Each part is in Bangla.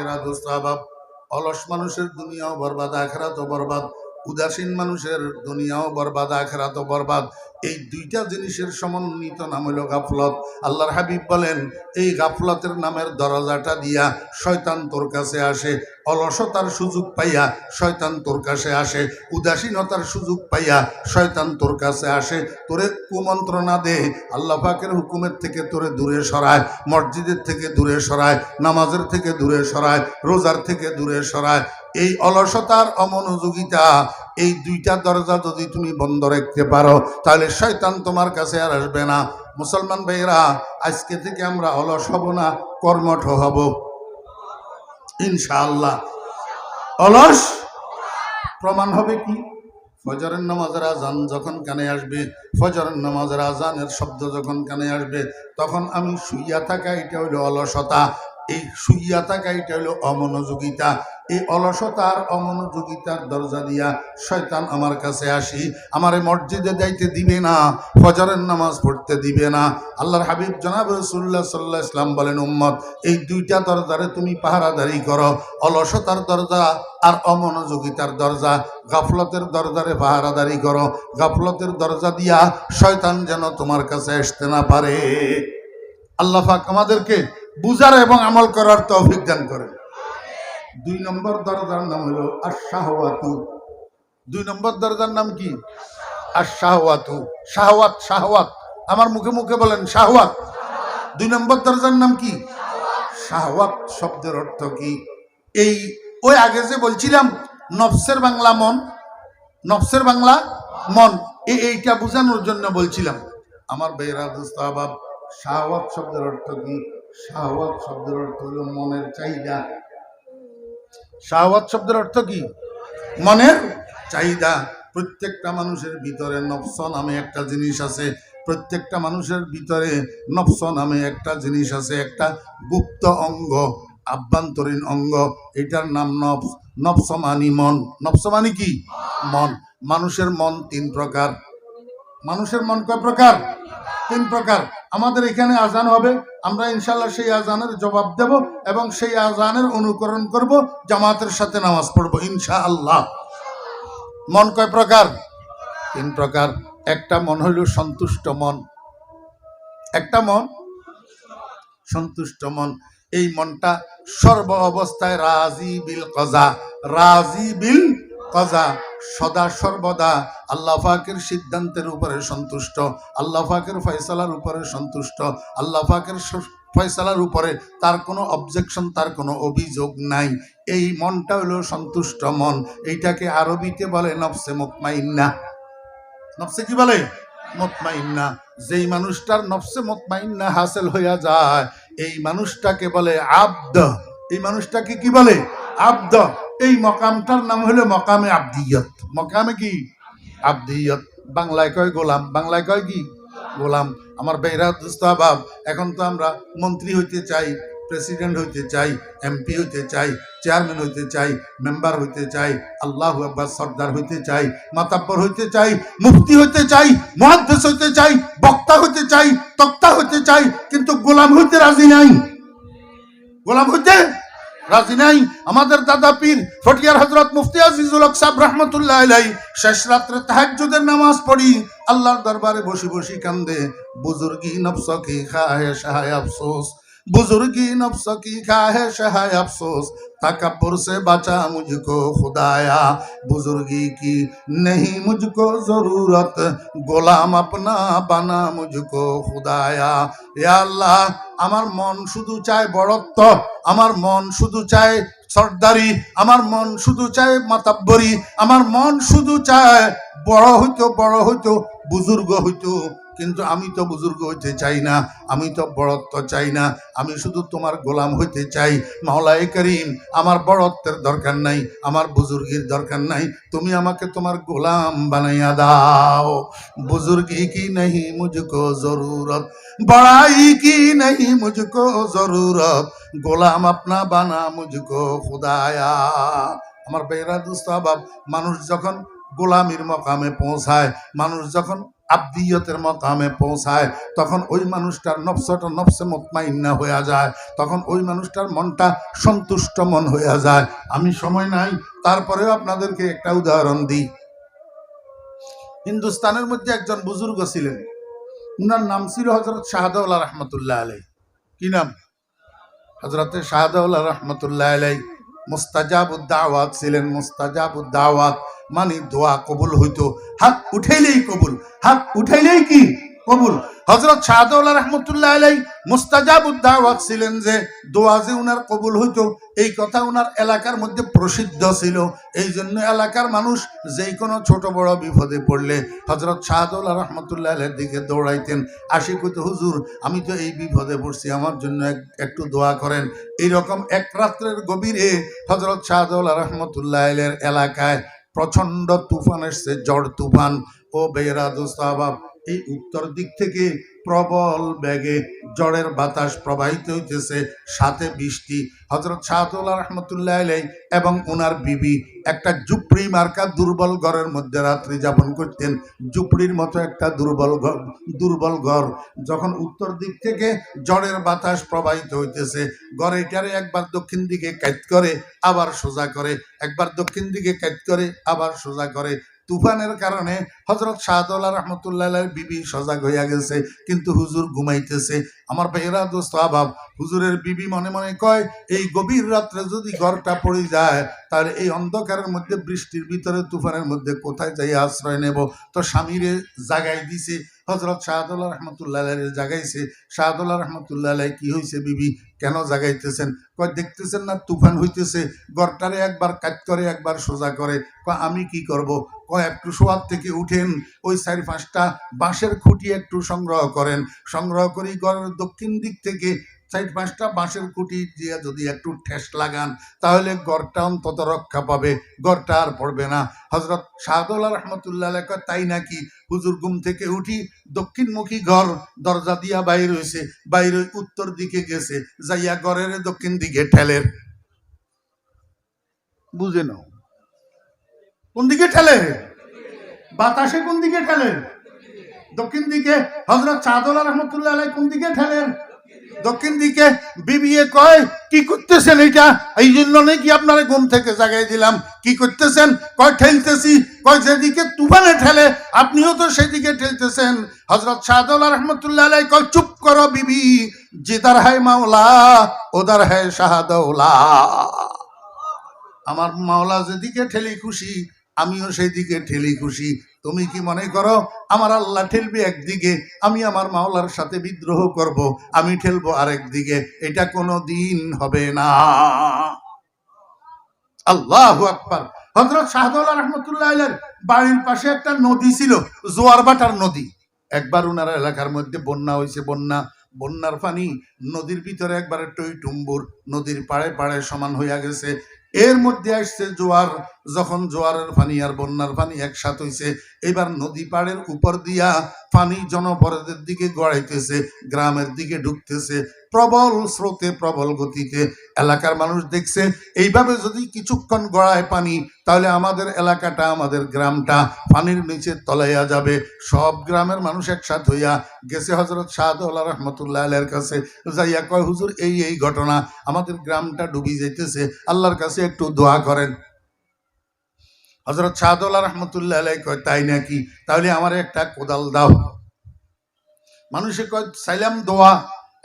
এরা দোস্তাবাব অলস মানুষের দুনিয়াও বরবাদ আখেরাতও বরবাদ, উদাসীন মানুষের দুনিয়াও বরবাদ আখেরাতও বরবাদ। এই দুইটা জিনিসের সমন্বিত নাম হলো গাফলত। আল্লাহর হাবিব বলেন এই গাফলতের নামের দরজাটা দিয়া শয়তান তোর কাছে আসে। অলসতার সুযোগ পাইয়া শয়তান তোর কাছে আসে, উদাসীনতার সুযোগ পাইয়া শয়তান তোর কাছে আসে। তোরে কুমন্ত্রণা দে, আল্লাহ পাকের হুকুমের থেকে তোরে দূরে সরায়, মসজিদের থেকে দূরে সরায়, নামাজের থেকে দূরে সরায়, রোজার থেকে দূরে সরায়। এই অলসতার অমনোযোগিতা, এই দুইটা দরজা যদি তুমি বন্ধ রাখতে পারো তাহলে শয়তান তোমার কাছে আর আসবে না। মুসলমান ভাইয়েরা, আজকে থেকে আমরা অলস হব না, কর্মঠ হব ইনশাআল্লাহ। অলস প্রমাণ হবে কি? ফজরের নামাজের আজান যখন কানে আসবে, ফজরের নামাজের আজানের শব্দ যখন কানে আসবে, তখন আমি শুইয়া থাকা এটা হইল অলসতা, এই শুইয়া থাকা এটা হইল অমনোযোগিতা। এই অলসতার অমনোযোগিতার দরজা দিয়া শয়তান আমার কাছে আসি, আমারে মসজিদে যাইতে দিবে না, ফজরের নামাজ পড়তে দিবে না। আল্লাহর হাবিব জনাব রাসূলুল্লাহ সাল্লাল্লাহু আলাইহি ওয়াসাল্লাম বলেন, উম্মত এই দুইটা দরজারে তুমি পাহারাদারি করো, অলসতার দরজা আর অমনোযোগিতার দরজা। গাফলতের দরজারে পাহারাদারি করো, গাফলতের দরজা দিয়া শয়তান যেন তোমার কাছে আসতে না পারে। আল্লাহ পাক আমাদেরকে বুঝার এবং আমল করার তৌফিক দান করেন। 2 নম্বর দরজার নাম হলো আশ-শাহওয়াতু। 2 নম্বর দরজার নাম কি? আশ-শাহওয়াতু। শাহওয়াত, শাহওয়াত, আমার মুখে মুখে বলেন শাহওয়াত। 2 নম্বর দরজার নাম কি? শাহওয়াত শব্দের অর্থ কি? এই ওই আগে যে বলছিলাম নফসের বাংলা মন, নফসের বাংলা মন, এইটা বোঝানোর জন্য বলছিলাম। আমার বেরা দোস্তাবাব, শাহওয়াত শব্দের অর্থ কি? শাহওয়াত শব্দের অর্থ হলো মনের চাহিদা। শাহওয়াত শব্দের অর্থ কি? মনের চাহিদা। প্রত্যেকটা মানুষের ভিতরে নফস নামে একটা জিনিস আছে, প্রত্যেকটা মানুষের ভিতরে নফস নামে একটা জিনিস আছে, একটা গুপ্ত অঙ্গ, আভ্যন্তরীণ অঙ্গ, এটার নাম নফস। নফস মানি মন। নফস মানি কি? মন। মানুষের মন 3 প্রকার। মানুষের মন কয় প্রকার? 3 প্রকার। আমাদের এখানে আজান হবে, আমরা ইনশাল্লাহ সেই আজানের জবাব দেব এবং সেই আজানের অনুকরণ করব, জামাতের সাথে নামাজ পড়ব ইনশাআল্লাহ। মন কয় প্রকার? 3 প্রকার। একটা মন হইল সন্তুষ্ট মন, একটা মন সন্তুষ্ট মন। এই মনটা সর্ব অবস্থায় রাজি বিল কজা, রাজি বিল কজা, সদা সর্বদা আল্লাহ পাকের সিদ্ধান্তের উপরে সন্তুষ্ট, আল্লাহ পাকের ফয়সালার উপরে সন্তুষ্ট, আল্লাহ পাকের ফয়সালার উপরে তার কোনো অবজেকশন, তার কোনো অভিযোগ নাই। এই মনটা হলো সন্তুষ্ট মন। এইটাকে আরবিতে বলে নফসে মুতমাইন্না। নফসে কি বলে? মুতমাইন্না। যেই মানুষটার নফসে মুতমাইন্না হাসিল হইয়া যায় এই মানুষটাকে বলে আব্দ। এই মানুষটাকে কি বলে? আব্দ। এই মকামটার নাম হলো মকামে আব্দিয়ত। মকামে কি? আব্দিয়ত। বাংলায় কয় গোলাম, বাংলায় কয় কি? গোলাম। আমার বেহরা দুস্তাবাব, এখন তো আমরা মন্ত্রী হইতে চাই, প্রেসিডেন্ট হইতে চাই, এমপি হইতে চাই, চেয়ারম্যান হইতে চাই, মেম্বার হইতে চাই, আল্লাহু আকবার, সর্দার হইতে চাই, মাতাব্বর হইতে চাই, মুফতি হইতে চাই, মুহাদ্দিস হইতে চাই, বক্তা হইতে চাই, তক্তা হইতে চাই, কিন্তু গোলাম হইতে রাজি নাই। গোলাম হইতে রাজি নাই। আমাদের দাদা পীর ফটিয়ার হযরত মুফতি আজিজুল হক সাহেব রাহমাতুল্লাহ আলাইহি শেষ রাত্রে তাহাজ্জুদের নামাজ পড়ি আল্লাহর দরবারে বসে বসে কান্দে, বুজুর্গি নফস কি খাহে শাহে আফসোস, बुजुर्गी नफ्स की ख्वाहिश है अफसोस, तकब्बुर से बचा मुझको खुदाया, बुजुर्गी की नहीं मुझको जरूरत, গোলাম अपना बना मुझको खुदाया। या अल्लाह, আমার মন শুধু চায় বড়ত্ব, আমার মন শুধু চায় সর্দারি, আমার মন শুধু চায় মাতাব্বরি, আমার মন শুধু চায় বড় হইতো বুজুর্গ হইতো, কিন্তু আমি তো বুজুর্গ হইতে চাই না, আমি তো বড়ত্ব চাই না, আমি শুধু তোমার গোলাম হইতে চাই। মাওলায়ে করিম, আমার বড়ত্বের দরকার নাই, আমার বুজুর্গির দরকার নাই, তুমি আমাকে তোমার গোলাম বানাইয়া দাও। বুজুর্গি কি नहीं मुझको जरूरत, बड़ाई की नहीं मुझको जरूरत, গোলাম अपना बना मुझको खुदाया। আমার বেরা দুস্তাবাব, মানুষ যখন গোলামির মকামে পৌঁছায়, মানুষ যখন আব্দিয়তের মকামে পৌঁছায়, তখন ওই মানুষটার নফসটা নফসে মুতমাইন্না হয়ে যায়, তখন ওই মানুষটার মনটা সন্তুষ্ট মন হয়ে যায়। আমি সময় নাই, তারপরেও আপনাদেরকে একটা উদাহরণ দিই। হিন্দুস্তানের মধ্যে একজন বুজুর্গ ছিলেন, উনার নাম ছিল হযরত শাহদাওলা রহমতুল্লাহ আলাই। কি নাম? হযরতে শাহদাওলা রহমতুল্লাহ আলাই মুস্তাজাবুদ দাওয়াত ছিলেন। মুস্তাজাবুদ দাওয়াত মানে দোয়া কবুল হইতো, হাত উঠাইলেই কবুল, হাত উঠাইলেই কি কবুল। হযরত শাহদাওলা রহমতুল্লাহ আলাই মুস্তাজাবুদ দাওয়াত ছিলেন, যে দোয়া যে উনার কবুল হইতো এই কথা উনার এলাকার মধ্যে প্রসিদ্ধ ছিল। এই জন্য এলাকার মানুষ যেই কোনো ছোট বড় বিপদে পড়লে হযরত শাহদাওলা রহমতুল্লাহ আলাইহির দিকে দৌড়াইতেন, আসি কইতো, হুজুর আমি তো এই বিপদে পড়ছি, আমার জন্য একটু দোয়া করেন। এইরকম এক রাত্রের গভীরে হযরত শাহদাওলা রহমতুল্লাহ আলাইহির এলাকায় প্রচন্ড তুফান এসছে, ঝড় তুফান। ও বেরা দোস্ত আবাব, এই উত্তর দিক থেকে প্রবল বেগে ঝড়ের বাতাস প্রবাহিত হইতেছে, সাথে বৃষ্টি। হযরত শাহদাওলা রহমতুল্লাহ আলাইহি এবং ওনার বিবি একটা ঝুপড়ি মার্কা দুর্বল ঘরের মধ্যে রাত্রি যাপন করতেন। ঝুপড়ির মতো একটা দুর্বল ঘর। যখন উত্তর দিক থেকে ঝড়ের বাতাস প্রবাহিত হইতেছে, ঘরেটারে একবার দক্ষিণ দিকে কাট করে আবার সোজা করে, একবার দক্ষিণ দিকে কাট করে আবার সোজা করে। তুফানের কারণে হযরত শাহদাওলা রহমতুল্লাহ আলাইহির বিবি সজাগ হইয়া গেছে, কিন্তু হুজুর ঘুমাইতেছে। আমার ভাইয়েরা দোস্ত আবাব, হুজুরের বিবি মনে মনে কয়, এই গভীর রাত্রে যদি ঘরটা পড়ে যায় তাহলে এই অন্ধকারের মধ্যে বৃষ্টির ভিতরে তুফানের মধ্যে কোথায় যাই আশ্রয় নেব। তো স্বামীরে জাগাই দিছে, হযরত শাহদাওলা রহমতুল্লাহ আলাইহি জাগাইছে। শাহদাওলা রহমতুল্লাহ আলাইহি, কি হয়েছে বিবি, কেন জাগাইতেছেন? কয় দেখতেছেন না তুফান হইতেছে, ঘরটারে একবার কাট করে একবার সোজা করে। কয় আমি কি করব? কয় একটু শোয়ার থেকে উঠেন, ওই 4-5টা বাঁশের খুঁটি একটু সংগ্রহ করেন, সংগ্রহ করি ঘরের দক্ষিণ দিক থেকে 4-5টা বাঁশের খুঁটি দিয়ে যদি একটু ঠেস লাগান তাহলে ঘরটা অন্তত রক্ষা পাবে, ঘরটা আর পড়বে না। হযরত শাহদাওলা রহমতুল্লাহ আলাইহি কয় তাই নাকি? হুজুর ঘুম থেকে উঠি, দক্ষিণমুখী ঘর, দরজা দিয়া বাইর হইছে, বাইরে উত্তর দিকে গেছে, যাইয়া ঘরের দক্ষিণ দিকে ঠেলের। বুঝে নাও কোন দিকে ঠেলে, বাতাসে কোন দিকে ঠেলে, দক্ষিণ দিকে। হযরত শাহদাওলা রহমতুল্লাহ আলাইহি কোন দিকে ঠেলেন? দক্ষিণ দিকে। বিবিয়ে কয় কি করতেছেন এটা? এই জন্য নাকি আপনারা ঘুম থেকে জাগাই দিলাম। কি করতেছেন? কয় ঠেলতেছি। কয় যেদিকে তুফানে ঠেলে আপনিও তো সেদিকে ঠেলতেছেন। হযরত শাহদাওলা রহমতুল্লাহ আলাইহি কয় চুপ করো বিবি, জিদার হ্যায় মাওলা ওদার হ্যায় শাহদাওলা। আমার মাওলা যেদিকে ঠেলি খুশি আমিও সেই দিকে ঠেলি খুশি। তুমি কি মনে করো আমার আল্লাহ ঠেলবে একদিকে, আমি আমার মাওলার সাথে বিদ্রোহ করব, আমি ঠেলবো আরেক দিকে? এটা কোনো দিন হবে না। আল্লাহু আকবার। হযরত শাহদাওলা রাহমাতুল্লাহ আলাইহির বাড়ির পাশে একটা নদী ছিল, জোয়ারবাটার নদী। একবার উনার এলাকার মধ্যে বন্যা হয়েছে, বন্যার পানি নদীর ভিতরে একবারে টইটুম্বুর, নদীর পাড়ে পাড়ে সমান হইয়া গেছে। এর মধ্যে আসছে জোয়ার। যখন জোয়ারের পানি আর বন্যার পানি একসাথ হইছে, এবার নদী পাড়ের উপর দিয়া পানি জনপদের দিকে গড়াইতেছে, গ্রামের দিকে ঢুকতেছে প্রবল স্রোতে, প্রবল গতিতে। এলাকার মানুষ দেখছে এইভাবে যদি কিছুক্ষণ গড়ায় পানি তাহলে আমাদের এলাকাটা, আমাদের গ্রামটা পানির নিচে তলাইয়া যাবে। সব গ্রামের মানুষ একসাথ হইয়া গেছে হযরত শাহদাওলা রাহমাতুল্লাহ আলাইহির কাছে, যাইয়া কয় হুজুর এই এই ঘটনা, আমাদের গ্রামটা ডুবি যাইতেছে, আল্লাহর কাছে একটু দোয়া করেন। হযরত শাহদাওলা রাহমাতুল্লাহ আলাইহি কয় তাই নাকি? তাহলে আমার একটা কোদাল দাও। মানুষে কয় চাইলাম দোয়া,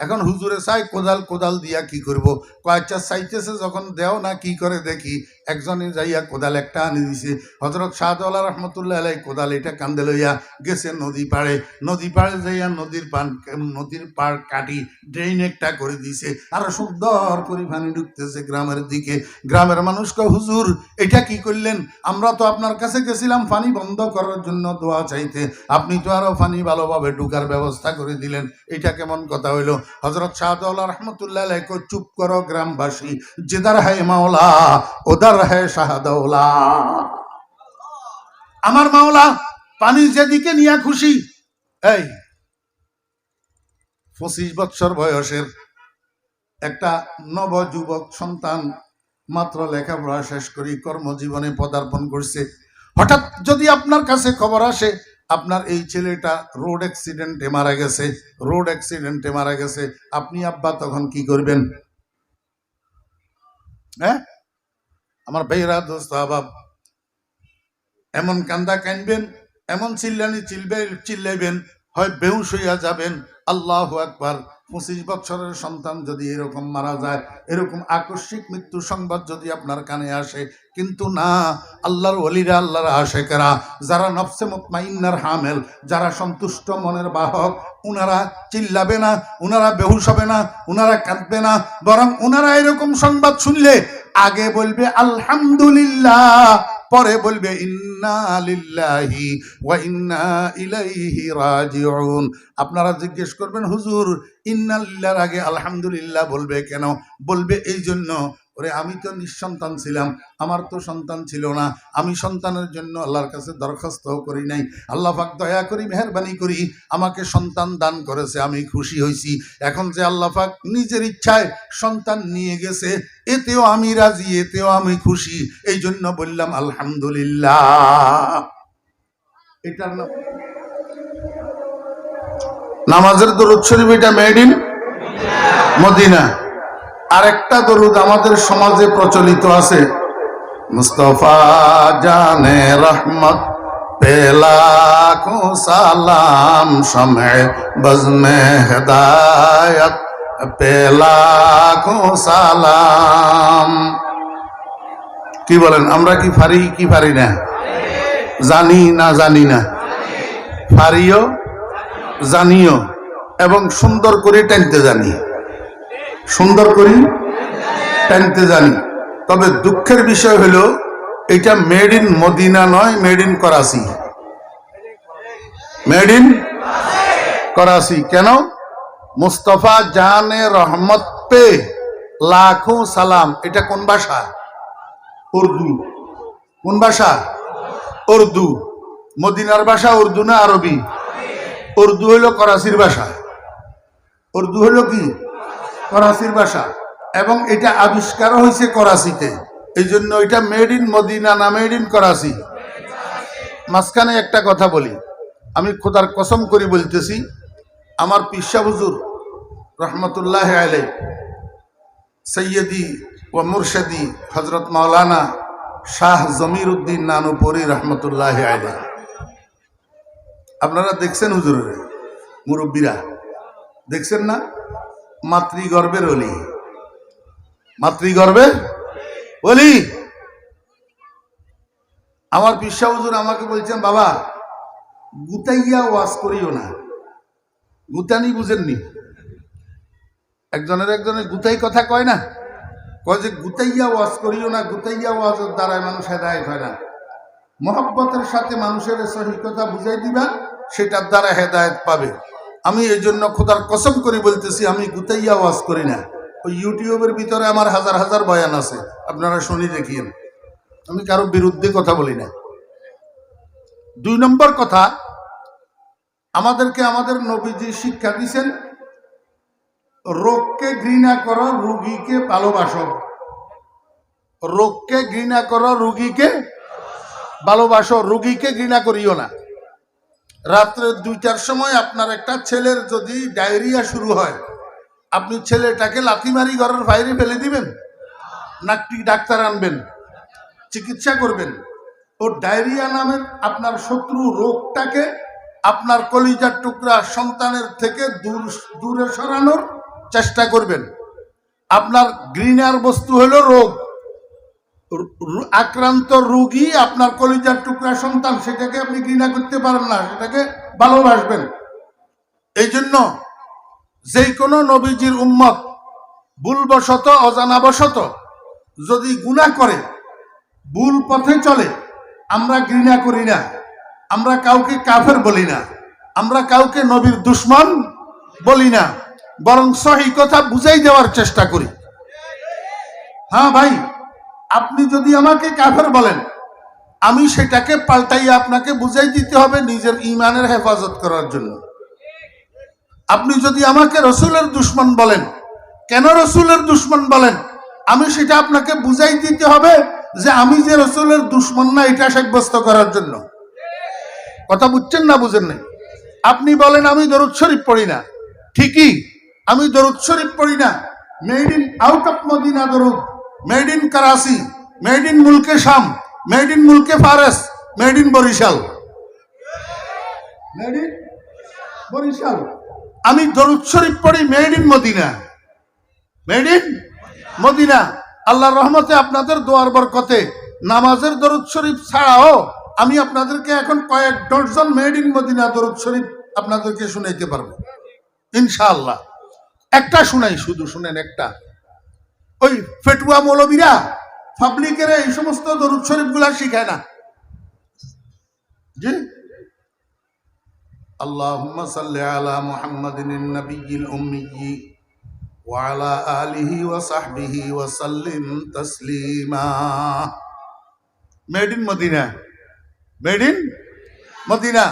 এখন হুজুরে চাই কোদাল দিয়া কি করব? কয়েকটা চাইতেছে যখন দেও না, কি করে দেখি। একজনে যাইয়া কোদাল একটা আনি দিছে। হযরত শাহদাওলা রাহমাতুল্লাহ আলাইহি কোদাল এটা কান্দে লইয়া গেছে নদী পাড়ে যাইয়া নদীর পাড় কাটি ড্রেন একটা করে দিছে, আর সুন্দর করে পানি ঢুকতেছে গ্রামের দিকে। গ্রামের মানুষ কয় হুজুর এটা কি করলেন? আমরা তো আপনার কাছে গেছিলাম পানি বন্ধ করার জন্য দোয়া চাইতে, আপনি তো আরো পানি ভালোভাবে ঢুকার ব্যবস্থা করে দিলেন, এটা কেমন কথা হইল? হযরত শাহদাওলা রাহমাতুল্লাহ আলাইহি কয় চুপ করো গ্রামবাসী, জিদার হ্যায় মাওলা ওদার হ্যায় শাহদাওলা। আমার মাওলা পানি যেদিকে নিয়ে খুশি। এই 25 বছর বয়সের একটা নবযুবক সন্তান, মাত্র লেখাপড়া শেষ করি কর্মজীবনে পদার্পণ করছে, হঠাৎ যদি আপনার কাছে খবর আসে আপনার এই ছেলেটা রোড অ্যাক্সিডেন্টে মারা গেছে, রোড অ্যাক্সিডেন্টে মারা গেছে, আপনি আব্বা তখন কি করবেন? হ্যাঁ আমার ভাইরা দোস্ত আবাব, এমন কান্দা কানবেন, এমন চিল্লানি চিল্লাইবেন, হয় বেহুশ হইয়া যাবেন। আল্লাহু আকবার। 25 বছরের সন্তান যদি এরকম মারা যায়, এরকম আকস্মিক মৃত্যু সংবাদ যদি আপনার কানে আসে, কিন্তু না, আল্লাহর ওলিরা, আল্লাহর আশেকেরা, যারা নফসে মুতমাইন্নার হামেল, যারা সন্তুষ্ট মনের বাহক, উনারা চিল্লাবে না, উনারা বেহুশ হবে না, উনারা কাঁদবে না, বরং উনারা এরকম সংবাদ শুনলে আগে বলবে আলহামদুলিল্লাহ, পরে বলবে ইন্না লিল্লাহি ওয়া ইন্না ইলাইহি রাজিউন। আপনারা জিজ্ঞেস করবেন, হুজুর ইন্না লিল্লাহর আগে আলহামদুলিল্লাহ বলবে কেন? বলবে এই জন্য, ওরে আমি তো নিঃসন্তান ছিলাম, আমার তো সন্তান ছিল না, আমি সন্তানের জন্য আল্লাহর কাছে দরখাস্ত করি নাই, আল্লাহ পাক দয়া করি মেহেরবানি করি আমাকে সন্তান দান করেছে, আমি খুশি হয়েছি। এখন যে আল্লাহ পাক নিজের ইচ্ছায় সন্তান নিয়ে গেছে, এতেও আমি রাজি, এতেও আমি খুশি, এই জন্য বললাম আলহামদুলিল্লাহ। এটার নাম নামাজের দরুদ শরীফ, এটা মেড ইন মদিনা। আরেকটা দরুদ আমাদের সমাজে প্রচলিত আছে, মুস্তাফা জানে রহমত পেলা কো সালাম, শমে বজমে হেদায়ত পেলা কো সালাম। কি বলেন, আমরা কি পারি কি পারি না? জানি না জানি না? পারিও, জানিও, এবং সুন্দর করে টানতে জানি, সুন্দর করে টানতে জানি। তবে দুঃখের বিষয় হলো এটা মেড ইন মদিনা নয়, made in Karachi. Made in Karachi. কেন? মুস্তফা জানে রহমত পে লাখো সালাম, এটা কোন ভাষা? উর্দু। কোন ভাষা? উর্দু। মদিনার ভাষা উর্দু না আরবি? উর্দু হইল করাচির ভাষা। উর্দু হইল কি? করাচির ভাষা। এবং এটা আবিষ্কার হয়েছে করাচিতে, এই জন্য এটা মেড ইন মদিনা না মেড ইন করাচি। মাঝখানে একটা কথা বলি, আমি খোদার কসম করে বলতেছি, আমার পিসা হুজুর রহমতুল্লাহ আলাই সৈয়দি ও মুর্শিদি হজরত মাওলানা শাহ জমির উদ্দিন নানুপুরি রহমতুল্লাহ আলাই, আপনারা দেখছেন হুজুরের, মুরব্বীরা দেখছেন না? মাতৃগর্ভের অলি, মাতৃগর্ভের অলি। আমার পিসা হুজুর আমাকে বলছেন, বাবা গুতাইয়া ওয়াজ করিও না। গুতানি বুঝেননি? একজনের গুতাই কথা কয় না, কয় যে গুতাইয়া ওয়াজ করিও না, গুতাইয়া ওয়াজের দ্বারায় মানুষ হেদায়েত হয় না। মহব্বতের সাথে মানুষের সহি কথা বুঝাই দিবা, সেটার দ্বারা হেদায়েত পাবে। আমি এই জন্য খোদার কসম করে বলতেছি, আমি গুতাইয়া ওয়াজ করি না। ওই ইউটিউবের ভিতরে আমার হাজার হাজার বয়ান আছে, আপনারা শুনি দেখিয়েন, আমি কারো বিরুদ্ধে কথা বলি না। 2 নম্বর কথা, আমাদেরকে আমাদের নবীজি শিক্ষা দিয়েছেন, রোগকে ঘৃণা করো, রোগীকে ভালোবাসো। রোগকে ঘৃণা করো, রোগীকে ভালোবাসো, রোগীকে ঘৃণা করিও না। রাত্রে 2টার সময় আপনার একটা ছেলের যদি ডায়রিয়া শুরু হয়, আপনি ছেলেটাকে লাথি মারি ঘরের বাইরে ফেলে দিবেন নাকি ডাক্তার আনবেন, চিকিৎসা করবেন? ও ডায়রিয়া নামের আপনার শত্রু রোগটাকে আপনার কলিজার টুকরা সন্তানের থেকে দূরে সরানোর চেষ্টা করবেন। আপনার ঘৃণার বস্তু হলো রোগ, আক্রান্ত রোগী আপনার কলিজার টুকরা সন্তান, সেটাকে আপনি ঘৃণা করতে পারেন না, সেটাকে ভালোবাসবেন। এই জন্য যে কোনো নবীজির উম্মত ভুলবশত অজানাবশত যদি গুনাহ করে, ভুল পথে চলে, আমরা ঘৃণা করি না, আমরা কাউকে কাফের বলি না, আমরা কাউকে নবীর দুশমন বলি না, বরং সহি কথা বুঝাই দেওয়ার চেষ্টা করি। হ্যাঁ ভাই, আপনি যদি আমাকে কাফের বলেন, আমি সেটাকে পাল্টাইয়া আপনাকে বুঝাই দিতে হবে নিজের ঈমানের হেফাজত করার জন্য। আপনি যদি আমাকে রসুলের দুশমন বলেন, কেন রসুলের দুশমন বলেন, আমি সেটা আপনাকে বুঝাই দিতে হবে যে আমি যে রসুলের দুশমন না, এটা সাব্যস্ত করার জন্য। কথা বুঝছেন না বুঝেন নাই? আপনি বলেন আমি দরুদ শরীফ পড়ি না, ঠিকই, আমি দরুদ শরীফ পড়ি না। Made in out of Medina দরুদ, made in Karachi, made in মুলকে শাম, মেড ইন মুলকে ফারেস, made in Barishal, made in Barishal. আমি দরুদ শরীফ পড়ি made in Medina, made in Medina. আল্লাহর রহমতে আপনাদের দোয়ার বরকতে নামাজের দরুদ শরীফ ছাড়াও আমি আপনাদেরকে এখন কয়েক ডজন মেড ইন মদিনা দরুদ শরীফ আপনাদেরকে শুনাইতে পারবো ইনশাআল্লাহ। একটা শুনাই, শুধু শুনেন একটা। ওই ফেটুয়া মৌলবীরা পাবলিকের এই সমস্ত দরুদ শরীফ গুলা শিখায় না। জি, আল্লাহুম্মা সাল্লি আলা মুহাম্মাদিন নবিয়্যিল উম্মিয়্যি ওয়া আলা আলিহি ওয়া সাহবিহি ওয়া সাল্লিম তাসলিমা। Made in Medina, made in Medina.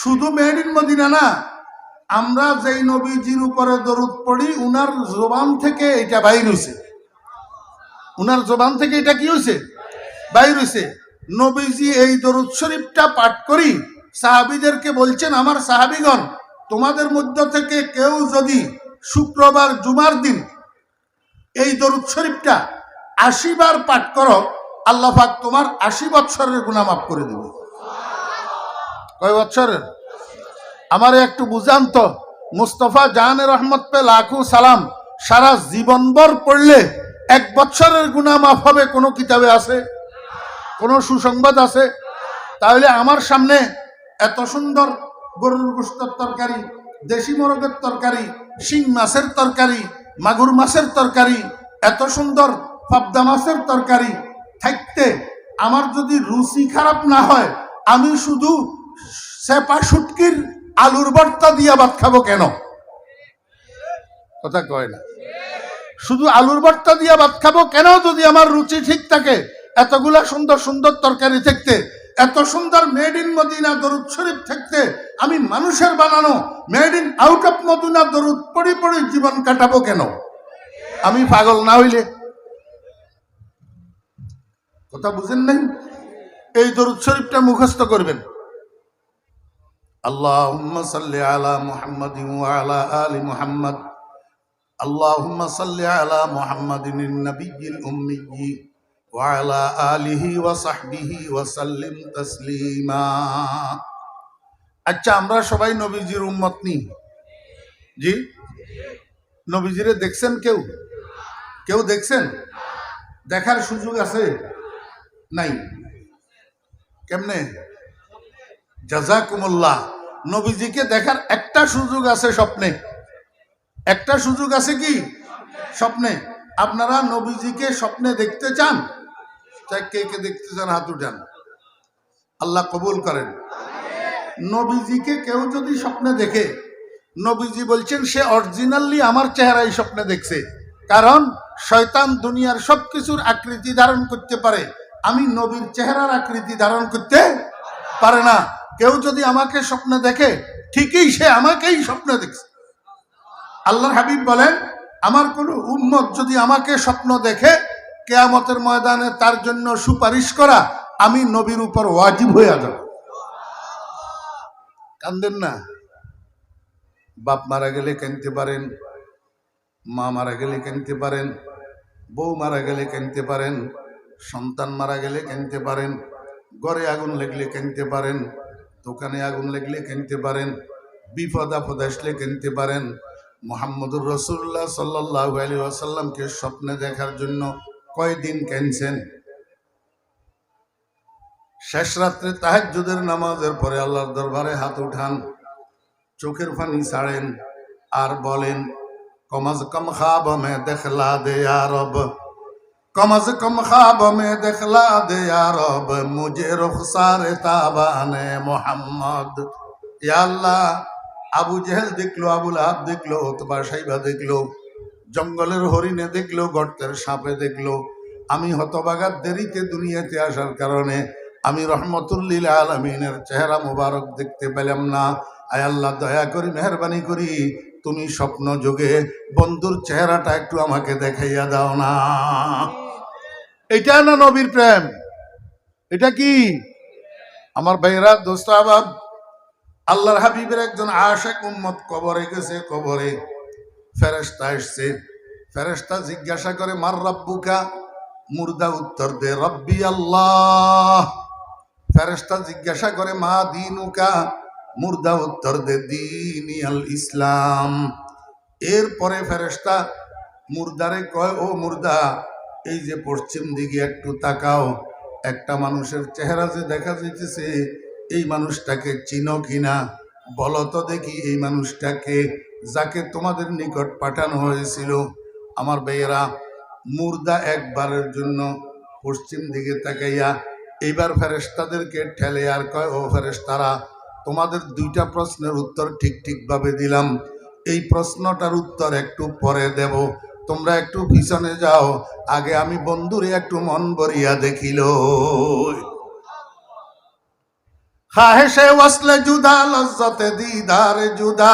শুধু মেড ইন মদিনা না, আমরা যেই নবীজির উপরে দরুদ পড়ি উনার জবান থেকে এটা বাইর হইছে, উনার জবান থেকে এটা কি হইছে? বাইর হইছে। নবীজি এই দরুদ শরীফটা পাঠ করি সাহাবীদেরকে বলছেন, আমার সাহাবীগণ, তোমাদের মধ্য থেকে কেউ যদি শুক্রবার জুমার দিন এই দরুদ শরীফটা ৮০ বার পাঠ করো, আল্লাহ পাক তোমার ৮০ বৎসরের গুনাহ মাফ করে দেবে। কয় বৎসরের? আমারে একটু বুঝান তো। মুস্তফা জাহান রহমত পে লাখো সালাম সারা জীবনভর পড়লে ১ বৎসরের গুনাহ মাফ হবে কোনো কিতাবে আছে? কোনো সুসংবাদ আছে? তাহলে আমার সামনে এত সুন্দর গরুর গোশতের তরকারি, দেশি মোরগের তরকারি, শিং মাছের তরকারি, মাগুর মাছের তরকারি, এত সুন্দর পাবদা মাছের তরকারি থাকতে আমার যদি রুচি খারাপ না হয়, আমি শুধু সেপা শুটকির আলুর ভর্তা দিয়া ভাত খাবো কেন? কথা কয় না। শুধু আলুর ভর্তা দিয়া ভাত খাবো কেন যদি আমার রুচি ঠিক থাকে? এতগুলা সুন্দর সুন্দর তরকারি থাকতে, এত সুন্দর মেড ইন মদিনা দরুদ শরীফ থাকতে আমি মানুষের বানানো made in out of Medina দরুদ পড়ি পড়ি জীবন কাটাবো কেন? আমি পাগল না হইলে? কথা বুঝেন নাই? এই দরুদ শরীফটা মুখস্থ করবেন। আল্লাহুম্মা সাল্লি আলা মুহাম্মাদিন ওয়া আলা আলি মুহাম্মাদ, আল্লাহুম্মা সাল্লি আলা মুহাম্মাদিন নবিয়্যিল উম্মিয়্যি ওয়া আলা আলিহি ওয়া সাহবিহি ওয়া সাল্লিম তাসলিমা। আচ্ছা, আমরা সবাই নবীজির উম্মত নি? জি। নবীজিরে দেখছেন কেউ? কেউ দেখছেন? দেখার সুযোগ আছে? নাই। কেমনে? জাযাকুমুল্লাহ। নবীজিকে দেখার একটা সুযোগ আছে স্বপ্নে। একটা সুযোগ আছে কি? স্বপ্নে। আপনারা নবীজিকে স্বপ্নে দেখতে চান? কে কে দেখতে চান হাত উঠান, আল্লাহ কবুল করেন। নবীজিকে কেউ যদি স্বপ্নে দেখে, নবীজি বলছেন সে অরিজিনালি আমার চেহারাই স্বপ্নে দেখছে। কারণ শয়তান দুনিয়ার সবকিছুর আকৃতি ধারণ করতে পারে, আমি নবীর চেহারার আকৃতি ধারণ করতে পারে না। কেউ যদি আমাকে স্বপ্নে দেখে, ঠিকই সে আমাকেই স্বপ্নে দেখছে। আল্লাহর হাবিব বলেন, আমার কোন উম্মত যদি আমাকে স্বপ্ন দেখে, কিয়ামতের ময়দানে তার জন্য সুপারিশ করা আমি নবীর উপর ওয়াজিব হয়ে যাব। কান্দেন না। বাপ মারা গেলে কাঁদতে পারেন, মা মারা গেলে কাঁদতে পারেন, বউ মারা গেলে কাঁদতে পারেন, সন্তান মারা গেলে কাঁদতে পারেন, ঘরে আগুন লাগলে কাঁদতে পারেন, দোকানে আগুন লাগলে কাঁদতে পারেন, বিপদ আপদ আসলে কাঁদতে পারেন। মুহাম্মদুর রাসূলুল্লাহ সাল্লাল্লাহু আলাইহি ওয়াসাল্লামকে স্বপ্নে দেখার জন্য কয়দিন কাঁদছেন? শেষ রাত্রে তাহাজ্জুদের নামাজের পরে আল্লাহর দরবারে হাত উঠান, চোখের পানি ছাড়েন আর বলেন, কম আজ কম খাব মে দেখলা দে ইয়া রব, কম আজ কম খাব মে দেখলা দে ইয়া রব, মুঝে রুখসারে তাবানে মুহাম্মদ। ইয়া আল্লাহ, আবু জেহেল দেখলো, আবুল আহাব দেখলো, উতবা সাইবা দেখলো, জঙ্গলের হরিণে দেখলো, গর্তের সাপে দেখলো, আমি হতবাগার দেরিতে দুনিয়াতে আসার কারণে আমি রহমতুল্লিল আলামিনের চেহারা মুবারক দেখতে পেলাম না। আয় আল্লাহ, দয়া করি মেহরবানি করি তুমি স্বপ্ন যোগে বন্ধুর চেহারাটা একটু আমাকে দেখাইয়া দাও না। এটা না নবীর প্রেম? এটা কি? আমার ভাইরা দোস্ত আবাব, আল্লাহর হাবিবের একজন আশিক উম্মত কবরে গেছে। কবরে ফেরেশতা আসছে। ফেরেশতা জিজ্ঞাসা করে, মার রাব্বুকা? মুর্দা উত্তর দে, রব্বি আল্লাহ। ফেরেশতা জিজ্ঞাসা করে, মা দীনুকা? মুর্দা উত্তর দে, দীনি আল ইসলাম। এরপরে ফেরেশতা মুর্দারে কয়, ও মুর্দা, এই যে পশ্চিম দিকে একটু তাকাও, একটা মানুষের চেহারা যে দেখা যাইতেছে, এই মানুষটাকে চিনো কিনা? বলো তো দেখি, এই মানুষটাকে যাকে তোমাদের নিকট পাঠানো হয়েছিল। আমার ভাইয়েরা, মুর্দা একবারের জন্য পশ্চিম দিকে তাকাইয়া এইবার ফেরেশতাদেরকে ঠেলে আর কয়, ও ফেরেশতারা, তোমাদের দুইটা প্রশ্নের উত্তর ঠিক ঠিকভাবে দিলাম, এই প্রশ্নটার উত্তর একটু পরে দেব, তোমরা একটু পিছনে যাও, আগে আমি বন্ধুরে একটু মন ভরিয়া দেখিল। খাহেশে ওয়াসলে জুদা লজ্জতে দিদারে জুদা,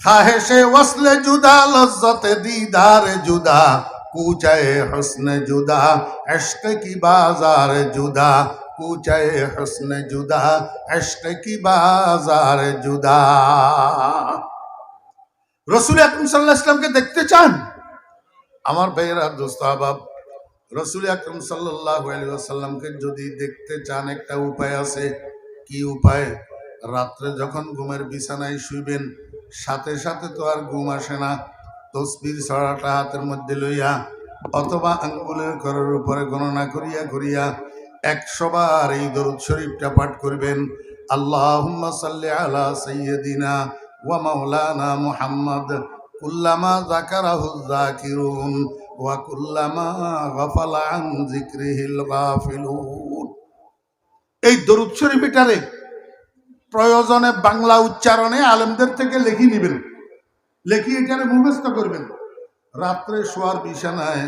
খাহেশে ওয়াসলে জুদা লজ্জতে দিদারে জুদা, কুচায়ে হুসনে জুদা ইশক কি বাজার জুদা, কুচায়ে হুসনে জুদা ইশক কি বাজার জুদা। রাসূল আকরাম সাল্লাল্লাহু আলাইহি ওয়াসাল্লামকে দেখতে চান? আমার ভাইয়েরা দোস্ত আহবাব, রাসূল আকরাম সাল্লাল্লাহু আলাইহি ওয়াসাল্লামকে যদি দেখতে চান, একটা উপায় আছে। কি উপায়? রাত্রে যখন ঘুমের বিছানায় শুইবেন, সাথে সাথে তো আর ঘুম আসে না। তসবির ছড়াটা হাতের মধ্যে লইয়া অথবা আঙ্গুলের ঘরের উপরে গণনা করিয়া করিয়া 100 বার এই দরুদ শরীফটা পাঠ করবেন। আল্লাহুম্মা সাল্লি আলা সাইয়্যিদিনা ওয়া মাওলানা মুহাম্মদ কুল্লামা যাকারাহু যাকিরুন ওয়া কুল্লামা গাফালা আন যিকরিহিল গাফিলুন। এই দরুদ শরীফটারে প্রয়োজনে বাংলা উচ্চারণে আলেমদের থেকে লিখে নেবেন, লিখে এটারে মুখস্থ করবেন। রাত্রে শোয়ার বিছানায়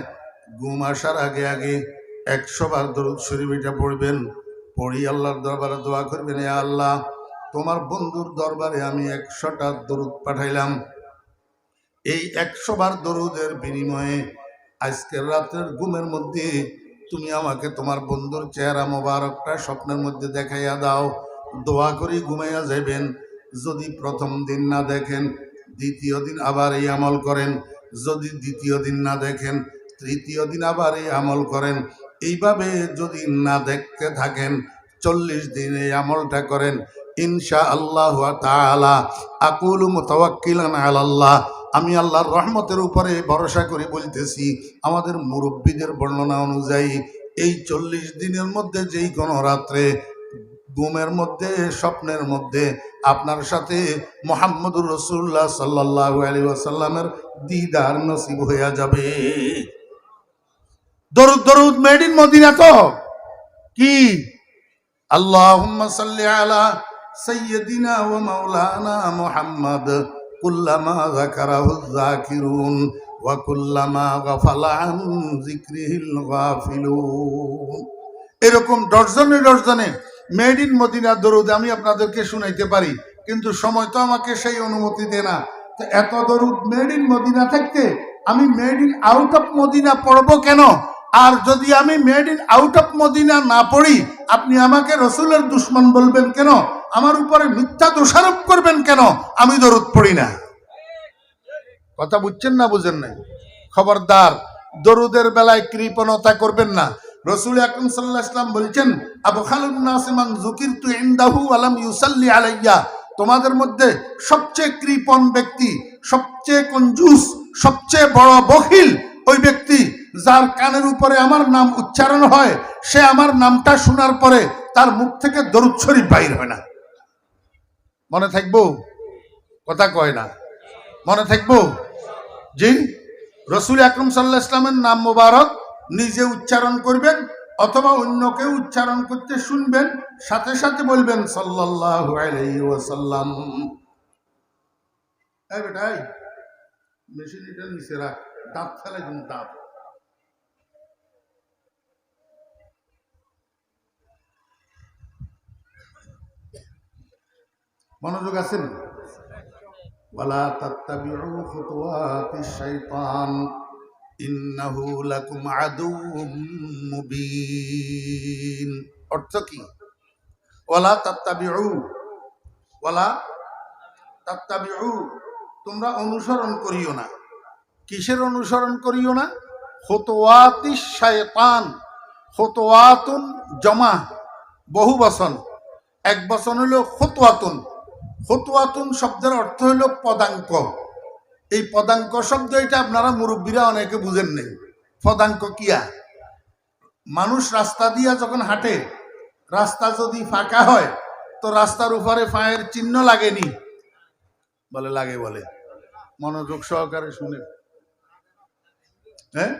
ঘুম আসার আগে আগে 100 বার দরুদ শরীফ এটা পড়বেন। পড়ি আল্লাহর দরবারে দোয়া করবেন, এ আল্লাহ, তোমার বন্ধুর দরবারে আমি 100টা দরুদ পাঠাইলাম। এই 100 বার দরুদের বিনিময়ে আজকের রাতের ঘুমের মধ্যে তুমি আমাকে তোমার বন্ধুর চেহারা মোবারকটা স্বপ্নের মধ্যে দেখাইয়া দাও। দোয়া করি ঘুমাইয়া যাবেন। যদি প্রথম দিন না দেখেন, দ্বিতীয় দিন আবার এই আমল করেন। যদি দ্বিতীয় দিন না দেখেন, তৃতীয় দিন আবার এই আমল করেন। এইভাবে যদি না দেখতে থাকেন, 40 দিন এই আমলটা করেন, ইনশাআল্লাহু তাআলা আকুলু মুতাওয়াক্কিলান আলাল্লাহ, আমি আল্লাহর রহমতের উপরে ভরসা করে বলতেছি, আমাদের মুরব্বীদের বর্ণনা অনুযায়ী এই 40 দিনের মধ্যে যেই কোনো রাত্রে ঘুমের মধ্যে স্বপ্নের মধ্যে আপনার সাথে মুহাম্মদুর রাসূলুল্লাহ সাল্লাল্লাহু আলাইহি ওয়াসাল্লামের দিদার নসিব হইয়া যাবে। দরুদ দরুদ মেড ইন মদিনা তো কি? আল্লাহুম্মা সাল্লি আলা সাইয়্যিদিনা ওয়া মাওলানা মুহাম্মদ কুল্লামা যাকারাহু যাকিরুন ওয়া কুল্লামা গাফালা আন যিকরিহিল গাফিলুন। এরকম ডজনে ডজনে মেড ইন মদিনা দরুদ আমি আপনাদেরকে শুনাইতে পারি, কিন্তু সময় তো আমাকে সেই অনুমতি দেয় না। তো এত দরুদ মেড ইন মদিনা থাকতে আমি made in out of Medina পড়বো কেন? আর যদি আমি made in out of Medina না পড়ি, আপনি আমাকে রসুলের দুশ্মন বলবেন কেন? আমার উপরে মিথ্যা দোষারোপ করবেন কেন? আমি দরুদ পড়ি না। কথা বুঝছেন না বুঝেন নাই? খবরদার, দরুদের বেলায় কৃপণতা করবেন না। রাসূল আকরাম সাল্লাল্লাহু আলাইহি ওয়াসাল্লাম বলেছেন, আবু খালুন নাস মান যুকিরতু ইনদাহু ওয়া লাম ইউসাল্লি আলাইয়া, তোমাদের মধ্যে সবচেয়ে কৃপণ ব্যক্তি, সবচেয়ে কঞ্জুস, সবচেয়ে বড় বখিল ওই ব্যক্তি যার কানের উপরে আমার নাম উচ্চারণ হয়, সে আমার নামটা শোনার পরে তার মুখ থেকে দরুদ শরীফ বাইর হয় না। মনে থাকবো? কথা কয় না। মনে থাকবো? জি। রাসূল আকরাম সাল্লাল্লাহু আলাইহি ওয়াসাল্লামের নাম মোবারক নিজে উচ্চারণ করবেন অথবা অন্যকে উচ্চারণ করতে শুনবেন, সাথে সাথে বলবেন সাল্লাল্লাহু আলাইহি ওয়াসাল্লাম। এই বেটা, এই মেশিন এটা নিচে রাখ, দাঁত ফেলে দিন, দাঁত। মনোযোগ আছেন? ওয়ালা তাত্তাবিউ খুতুওয়াতিশ শাইতান ইন্নাহু লাকুম আদুউম মুবিন। অর্থ কি? ওয়ালা তাত্তাবিউ, ওয়ালা তাত্তাবিউ, তোমরা অনুসরণ করিও না। কিসের অনুসরণ করিও না? খুতুওয়াতিশ শায়তান। খুতুওয়াতুন জমা, বহু বচন, এক বচন হলো খুতুওয়াতুন। খুতুওয়াতুন শব্দের অর্থ হলো পদাঙ্ক। এই পদাঙ্ক শব্দ এটা আপনারা মুরব্বীরা অনেকে বুঝেন নেই। পদাঙ্ক কিয়া? মানুষ রাস্তা দিয়া যখন হাঁটে, রাস্তা যদি ফাঁকা হয় তো রাস্তার উপরে পায়ের চিহ্ন লাগেনি? বলে লাগে, বলে। মনোযোগ সহকারে শুনে। হ্যাঁ,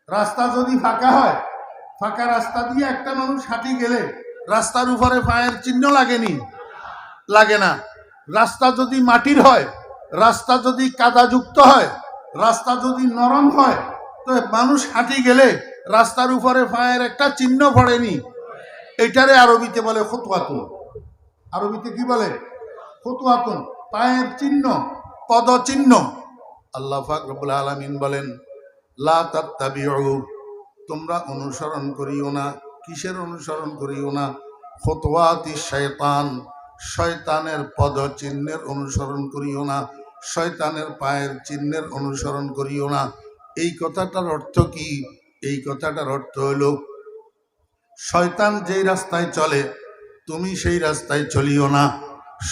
রাস্তা যদি ফাঁকা হয়, ফাঁকা রাস্তা দিয়ে একটা মানুষ হাঁটি গেলে রাস্তার উপরে পায়ের চিহ্ন লাগেনি? লাগে না। রাস্তা যদি মাটির হয়, রাস্তা যদি কাদাযুক্ত হয়, রাস্তা যদি নরম হয়, তো মানুষ হাঁটি গেলে রাস্তার উপরে পায়ের একটা চিহ্ন পড়েনি? এটারে আরবিতে বলে খুতুওয়াতুন। আরবিতে কি বলে? খুতুওয়াতুন, পায়ের চিহ্ন, পদচিহ্ন। আল্লাহ পাক রব্বুল আলামিন বলেন, লা তাত্তাবিউ, তোমরা অনুসরণ করিও না। কিসের অনুসরণ করিও না? খুতুওয়াতিশ শায়তান, শয়তানের পদচিহ্নের অনুসরণ করিও না, শয়তানের পায়ের চিহ্নের অনুসরণ করিও না। এই কথাটার অর্থ কি? এই কথাটার অর্থ হলো, শয়তান যেই রাস্তায় চলে তুমি সেই রাস্তায় চলিও না।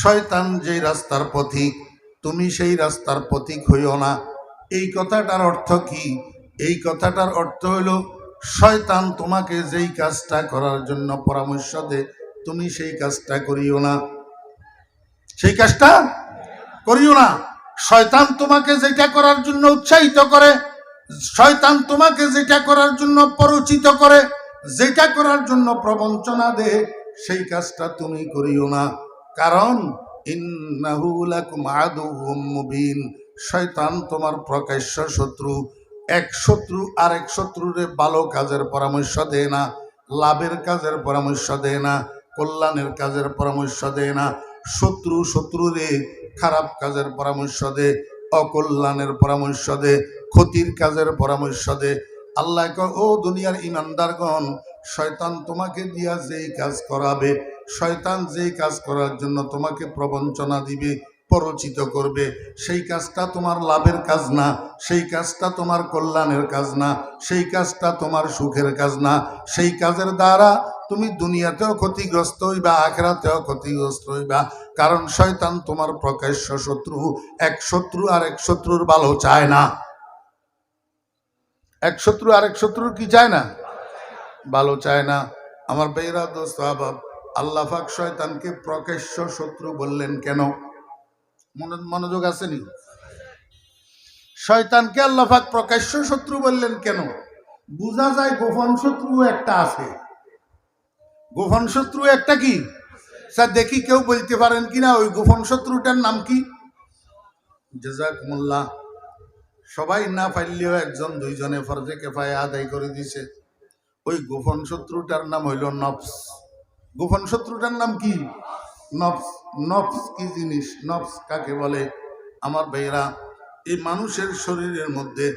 শয়তান যেই রাস্তার পথিক তুমি সেই রাস্তার পথিক হইও না। এই কথাটার অর্থ কি? এই কথাটার অর্থ হলো, শয়তান তোমাকে যেই কাজটা করার জন্য পরামর্শ দেয় তুমি সেই কাজটা করিও না, সেই কাজটা করিও না। শয়তান তোমাকে যেটা করার জন্য উৎসাহিত করে, শয়তান তোমাকে যেটা করার জন্য পরিচিত করে, যেটা করার জন্য প্রবঞ্চনা দেয়, সেই কাজটা তুমি করিও না। কারণ ইন্নাহু লাকুম আদুউম মুবিন, শয়তান তোমার প্রকাশ্য শত্রু। এক শত্রু আরেক শত্রুরে ভালো কাজের পরামর্শ দেয় না, লাভের কাজের পরামর্শ দেয় না, কল্যাণের কাজের পরামর্শ দেয় না। শত্রু শত্রুরে খারাপ কাজের পরামর্শ দে, অকল্যাণের পরামর্শ দে, ক্ষতির কাজের পরামর্শ দে। আল্লাহ কয়, ও দুনিয়ার ইমানদারগণ, শয়তান তোমাকে দিয়া যেই কাজ করাবে, শয়তান যেই কাজ করার জন্য তোমাকে প্রবঞ্চনা দিবে, পরিচিত করবে, সেই কাজটা তোমার লাভের কাজ না, সেই কাজটা তোমার কল্যাণের কাজ না, সেই কাজটা তোমার সুখের কাজ না। সেই কাজের দ্বারা তুমি দুনিয়াতেও ক্ষতিগ্রস্ত হইবা, আখিরাতেও ক্ষতিগ্রস্ত হইবা। কারণ শয়তান তোমার প্রকাশ্য শত্রু। এক শত্রু আর এক শত্রুর ভালো চায় না। এক শত্রু আরেক শত্রুর কি চায় না? ভালো চায় না। আমার ভাইরা, দোস্ত আহবাব, আল্লাহ পাক শয়তানকে প্রকাশ্য শত্রু বললেন কেন? মনোযোগ আসেনি? শয়তানকে আল্লাহ পাক প্রকাশ্য শত্রু বললেন কেন? বোঝা যায় গোপন শত্রু একটা আছে। গোপন শত্রু একটা কি? স্যার দেখি কেউ বলতে পারেন কিনা ওই গোপন শত্রুটার নাম কি? জাযাকুমুল্লাহ। সবাই না পাইলেও একজন দুইজনে ফরজে কিফায়া আদায় করে দিছে। ওই গোপন শত্রুটার নাম হইল নফস। গোপন শত্রুটার নাম কি? নফস। নফস কি জিনিস? নফস কাকে বলে? আমার ভাইরা, এই মানুষের শরীরের মধ্যে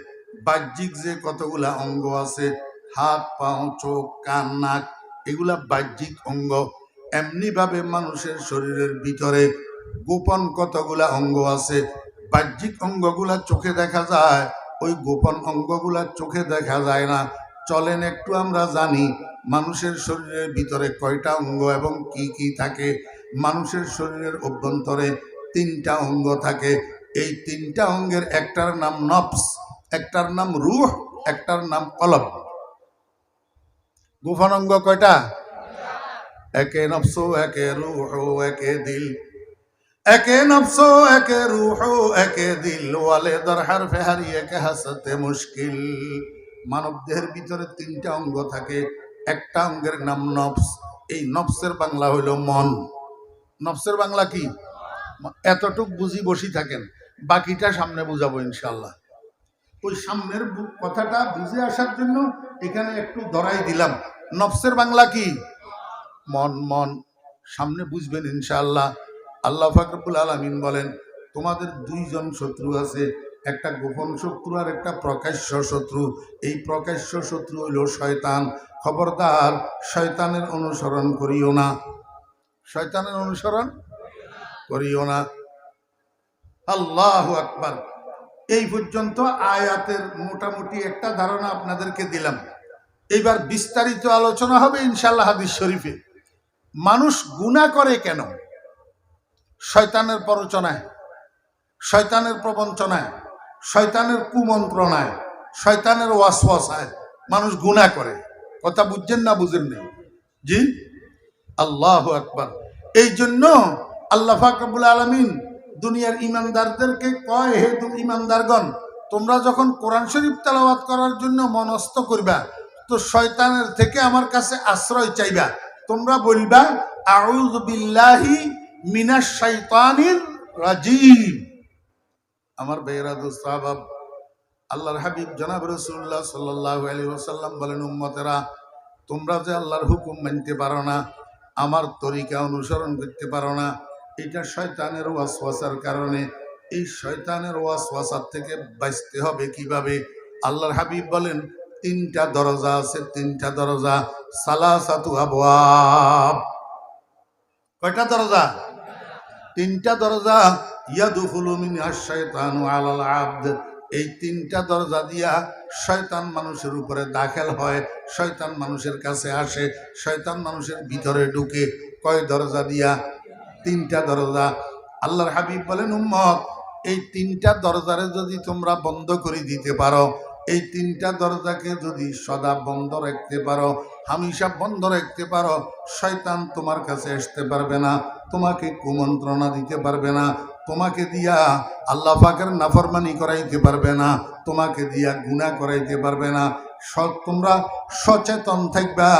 বাহ্যিক যে কতগুলা অঙ্গ আছে, হাত, পাও, চোখ, কান, নাক, এগুলা বাহ্যিক অঙ্গ। এমনিভাবে মানুষের শরীরের ভিতরে গোপন কতগুলা অঙ্গ আছে। বাহ্যিক অঙ্গগুলা চোখে দেখা যায়, ওই গোপন অঙ্গগুলা চোখে দেখা যায় না। চলেন একটু আমরা জানি মানুষের শরীরের ভিতরে কয়টা অঙ্গ এবং কি কি থাকে। মানুষের শরীরের অভ্যন্তরে 3টা অঙ্গ থাকে। এই 3টা অঙ্গের একটার নাম নফস, একটার নাম রূহ, একটার নাম কলব। গোপন অঙ্গ কয়টা? একে নফস, একে রূহ, একে দিল। একে নফস, একে রূহ, একে দিল, ওয়ালে দরহার ফেহারিয়ে কে হাসতে মুশকিল। মানব দেহের ভিতরে 3টা অঙ্গ থাকে। একটা অঙ্গের নাম নফস। এই নফসের বাংলা হইল মন। নফসের বাংলা কি? এতটুক বুঝি বসি থাকেন, বাকিটা সামনে বুঝাবো ইনশাল্লাহ। ওই সামনের কথাটা বুঝে আসার জন্য এখানে একটু ধরাই দিলাম। নফসের বাংলা কি? মন। মন সামনে বুঝবেন ইনশাআল্লাহ। আল্লাহ পাক রব্বুল আলামিন বলেন, তোমাদের 2জন শত্রু আছে, একটা গোপন শত্রু আর একটা প্রকাশ্য শত্রু। এই প্রকাশ্য শত্রু হইল শয়তান। খবরদার শয়তানের অনুসরণ করিও না। শয়তানের অনুসরণ করিও না। আল্লাহু আকবার। এই পর্যন্ত আয়াতের মোটামুটি একটা ধারণা আপনাদেরকে দিলাম। এইবার বিস্তারিত আলোচনা হবে ইনশাআল্লাহ হাদিস শরীফে। মানুষ গুনাহ করে কেন? শয়তানের প্ররোচনায়, শয়তানের প্রবঞ্চনায়, শয়তানের কুমন্ত্রণায়, শয়তানের ওয়াসওয়াসায় মানুষ গুনাহ করে। কথা বুঝছেন না বুঝেন না? জি, আল্লাহু আকবার। এই জন্য আল্লাহ পাক রব্বুল আলামিন দুনিয়ার ইমানদারদেরকে কয়, হে ইমানদারগণ, তোমরা যখন কোরআন শরীফ তেলাওয়াত করার জন্য মনস্থ করবা, তো শয়তানের থেকে আমার কাছে আশ্রয় চাইবা। তোমরা বলবা আউযু বিল্লাহি মিনাশ শাইতানির রাজিম। আমার ভাইয়েরা, দোস্ত আহবাব, আল্লাহর হাবিব জনাব রাসূলুল্লাহ সাল্লাল্লাহু আলাইহি ওয়াসাল্লাম বলেন, উম্মতেরা, তোমরা যে আল্লাহর হুকুম মানতে পারো না, আমার তরিকা অনুসরণ করতে পারো না, এটা শয়তানের ওয়াসওয়াসার কারণে। এই শয়তানের ওয়াসওয়াসার থেকে বাঁচতে হবে কিভাবে? আল্লাহর হাবিব বলেন, তিনটা দরজা আছে, তিনটা দরজা। সালাসাতু আবওয়াব। কয়টা দরজা? তিনটা দরজা। ইয়াদখুলু মিনহাশ শাইতানু আলাল আবদ। এই তিনটা দরজা দিয়া শয়তান মানুষের উপরে দাখিল হয়, শয়তান মানুষের কাছে আসে, শয়তান মানুষের ভিতরে ঢুকে। কয় দরজা দিয়া? তিনটা দরজা। আল্লাহর হাবিব বলেন, উম্মত, এই তিনটা দরজারে যদি তোমরা বন্ধ করে দিতে পারো, এই তিনটা দরজাকে যদি সদা বন্ধ রাখতে পারো, হামেশা বন্ধ রাখতে পারো, শয়তান তোমার কাছে আসতে পারবে না, তোমাকে কুমন্ত্রণা দিতে পারবে না, তোমাকে দিয়া আল্লাহ পাকের নাফরমানি করাইতে পারবে না, তোমাকে দিয়া গুনাহ করাইতে পারবে না। সব তোমরা সচেতন থাকবা,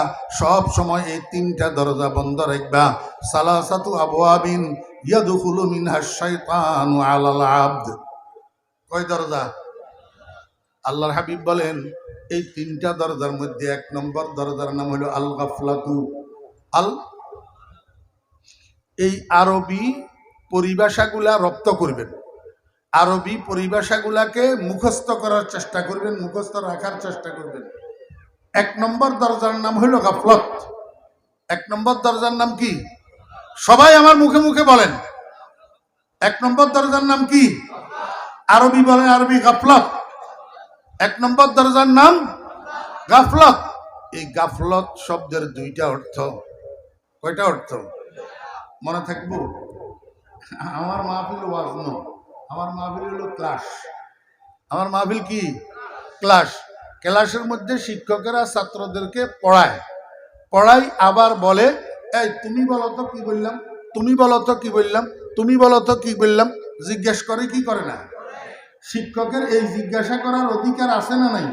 সব সময় এই তিনটা দরজা বন্ধ রাখবা। সালাসাতু আবওয়াবিন ইয়াদখুলু মিনহাশ শাইতানু আলাল আবদ। কয় দরজা? আল্লাহর হাবিব বলেন, এই তিনটা দরজার মধ্যে এক নম্বর দরজার নাম হলো আল গাফলাতু। এই আরবি পরিভাষাগুলা রপ্ত করবেন, আরবি পরিভাষাগুলাকে মুখস্থ করার চেষ্টা করবেন, মুখস্থ রাখার চেষ্টা করবেন। এক নম্বর দরজার নাম হলো গাফলত। এক নম্বর দরজার নাম কি? সবাই আমার মুখে মুখে বলেন। এক নম্বর দরজার নাম কি? আরবি বলেন, আরবি গাফলত। এক নম্বর দরজার নাম গাফলত। এই গাফলত শব্দের দুইটা অর্থ। কয়টা অর্থ মনে থাকবো? আমার মাহফিল ওয়াজ নয়, আমার মাহফিল হলো ক্লাস। আমার মাহফিল কি? ক্লাস। ক্লাসের মধ্যে শিক্ষকেরা ছাত্রদেরকে পড়ায় আবার বলে, এই তুমি বলো তো কি বললাম, তুমি বলো তো কি বললাম, তুমি বলো তো কি বললাম। জিজ্ঞেস করে কি করে না? শিক্ষকের এই জিজ্ঞাসা করার অধিকার আছে না নাই?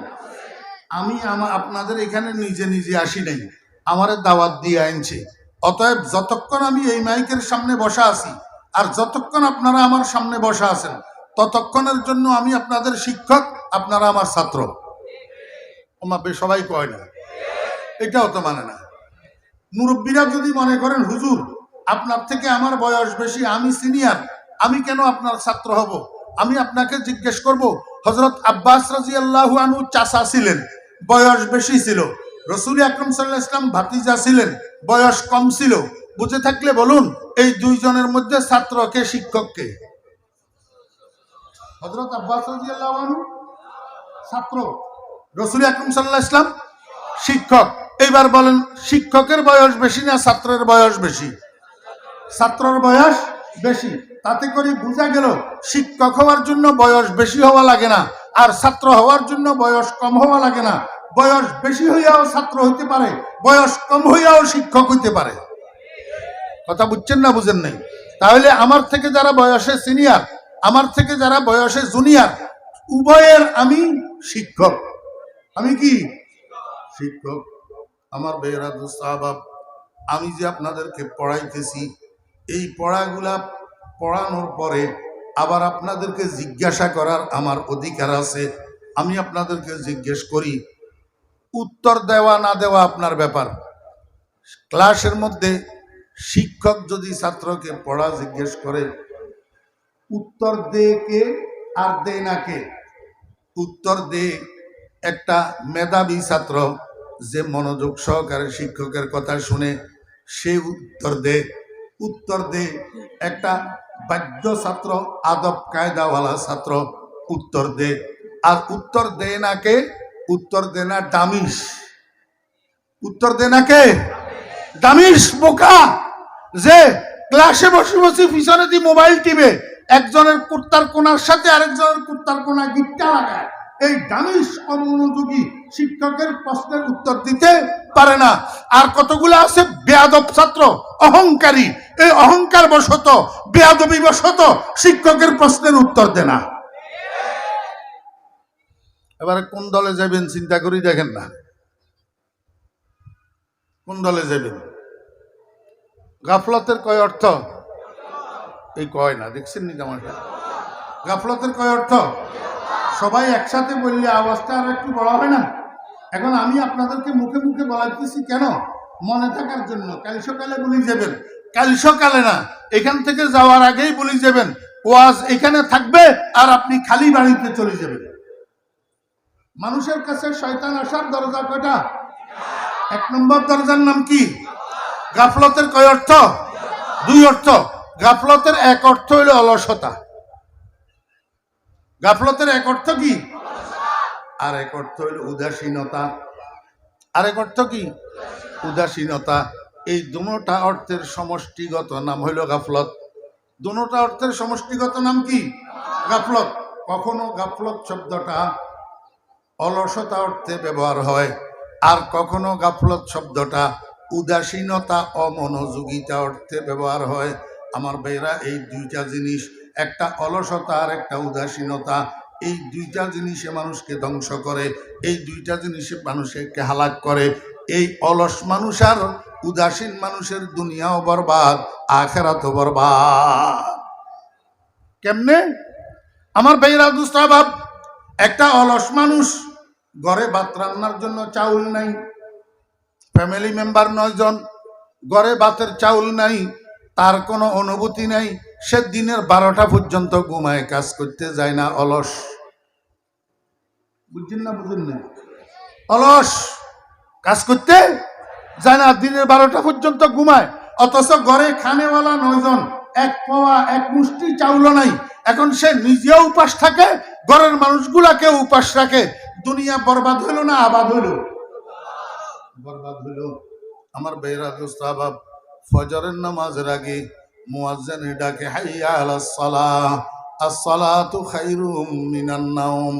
আমি আপনাদের এখানে নিজে নিজে আসি নাই, আমারে দাওয়াত দিয়ে আনছি। অতএব যতক্ষণ আমি এই মাইকের সামনে বসা আছি আর যতক্ষণ আপনারা আমার সামনে বসা আছেন, ততক্ষণের জন্য আমি আপনাদের শিক্ষক, আপনারা আমার ছাত্র। সবাই কয় না, এটাও তো মানে না। মুরব্বীরা যদি মনে করেন হুজুর আপনার থেকে আমার বয়স বেশি, আমি সিনিয়র, আমি কেন আপনার ছাত্র হব? আমি আপনাকে জিজ্ঞেস করব, হযরত আব্বাস রাদিয়াল্লাহু আনহু চাচা ছিলেন, বয়স বেশি ছিল। রাসূল আকরাম সাল্লাল্লাহু আলাইহি ওয়াসাল্লাম ভাতিজা ছিলেন, বয়স কম ছিল। বুঝে থাকলে বলুন, এই দুইজনের মধ্যে ছাত্র কে, শিক্ষক কে? হযরত আব্বাস রাদিয়াল্লাহু আনহু ছাত্র, রাসূল আকরাম সাল্লাল্লাহু আলাইহি ওয়াসাল্লাম শিক্ষক। এইবার বলেন, শিক্ষকের বয়স বেশি না ছাত্রের বয়স বেশি? ছাত্রের বয়স বেশি। তাতে করে বোঝা গেল শিক্ষক হওয়ার জন্য বয়স বেশি হওয়া লাগে না, আর ছাত্র হওয়ার জন্য বয়স কম হওয়া লাগে না। বয়স বেশি হইয়াও ছাত্র হইতে পারে, বয়স কম হইয়াও শিক্ষক হইতে পারে। কথা বুঝছেন না বুঝেন নাই? তাহলে আমার থেকে যারা বয়সে সিনিয়র, আমার থেকে যারা বয়সে জুনিয়র, উভয়ের আমি শিক্ষক। আমি কি? শিক্ষক। আমার ভাইয়েরা, দোস্ত আহবাব, আমি যে আপনাদেরকে পড়াইতেছি, এই পড়াগুলা পড়ানোর পরে আবার আপনাদেরকে জিজ্ঞাসা করার আমার অধিকার আছে। আমি আপনাদেরকে জিজ্ঞেস করি, উত্তর দেওয়া না দেওয়া আপনার ব্যাপার। ক্লাসের মধ্যে শিক্ষক যদি ছাত্রকে পড়া জিজ্ঞেস করে, উত্তর দে কে আর দে না কে? উত্তর দে একটা মেধাবী ছাত্র, যে মনোযোগ সহকারে শিক্ষকের কথা শুনে, সে উত্তর দে। উত্তর দে। একটা বাধ্য ছাত্র, আদব কায়দাওয়ালা ছাত্র উত্তর দে। আর উত্তর দে না কে? উত্তর দে না ডামিস। উত্তর দে না কে? ডামিস, বোকা, যে ক্লাসে বসে বসে পিছনে দিয়ে মোবাইল টিপে একজনের কুর্তার কোনার সাথে আরেকজনের কুর্তার কোনা গিট্টা লাগায়। এই ডামিস অমনোযোগী শিক্ষকের প্রশ্নের উত্তর দিতে পারে না। আর কতগুলো আছে বেয়াদব ছাত্র, অহংকারী, এই অহংকার বশত, বেয়াদবি বশত শিক্ষকের প্রশ্নের উত্তর দেয় না। এবারে কোন দলে যাবেন চিন্তা করি দেখেন না, কোন দলে যাবেন? গাফলতের কয় অর্থ? এই কয় না, দেখছেন নি জামাটা? গাফলতের কয় অর্থ? সবাই একসাথে বললে আওয়াজটা আর একটু বড় হয় না? এখন আমি আপনাদেরকে মুখে মুখে বলাইতেছি কেন? মনে থাকার জন্য। কাল সকালে বলি যাবেন, কাল সকালে না, এখান থেকে যাওয়ার আগেই বলি যাবেন। ওয়াজ এখানে থাকবে আর আপনি খালি বাড়িতে চলে যাবেন। মানুষের কাছে শয়তান আসার দরজা কয়টা? এক নম্বর দরজার নাম কি? গাফলতের কয় অর্থ? দুই অর্থ। গাফলতের এক অর্থ হইল অলসতা। গাফলতের এক অর্থ কি? আর এক অর্থ হইল উদাসীনতা। আর এক অর্থ কি? উদাসীনতা। এই দুটা অর্থের সমষ্টিগত নাম হইল গাফলত। দুটা অর্থের সমষ্টিগত নাম কি? গাফলত। কখনো গাফলত শব্দটা অলসতা অর্থে ব্যবহার হয়, আর কখনো গাফলত শব্দটা উদাসীনতা, অমনোযোগিতা অর্থে ব্যবহার হয়। আমার ভাইরা, এই দুইটা জিনিস, একটা অলসতা আর একটা উদাসীনতা, এই দুইটা জিনিসে মানুষকে ধ্বংস করে, এই দুইটা জিনিসে মানুষকে হালাক করে। এই অলস মানুষ আর উদাসীন মানুষের দুনিয়াও বরবাদ, আখিরাতও বরবাদ। কেমনে? আমার ভাইরা দুস্তাভাব, একটা অলস মানুষ, ঘরে ভাত রান্নার জন্য চাউল নাই, ফ্যামিলি মেম্বার 9 জন, ঘরে ভাতের চাউল নাই, তার কোনো অনুভূতি নাই, সে দিনের 12টা পর্যন্ত ঘুমায়, কাজ করতে যায় না, অলস। বুঝছেন না? বুঝেন না? অলস, কাজ করতে যায় না, দিনের 12টা পর্যন্ত ঘুমায়। অথচ ঘরে খানেওয়ালা 9 জন, এক পোয়া এক মুষ্টি চাউলও নাই। এখন সে নিজেও উপাস থাকে, ঘরের মানুষগুলাকে উপাস রাখে। দুনিয়া বরবাদ হইল না আবাদ হইল? বরবাদ হইল। আমার বেহরা দোস্তাবাব, ফজরের নামাজের আগে মুয়াজ্জিন ডাকে, হাইয়া আলাস সালাহ, আস-সালাতু খায়রুম মিনান নাওম।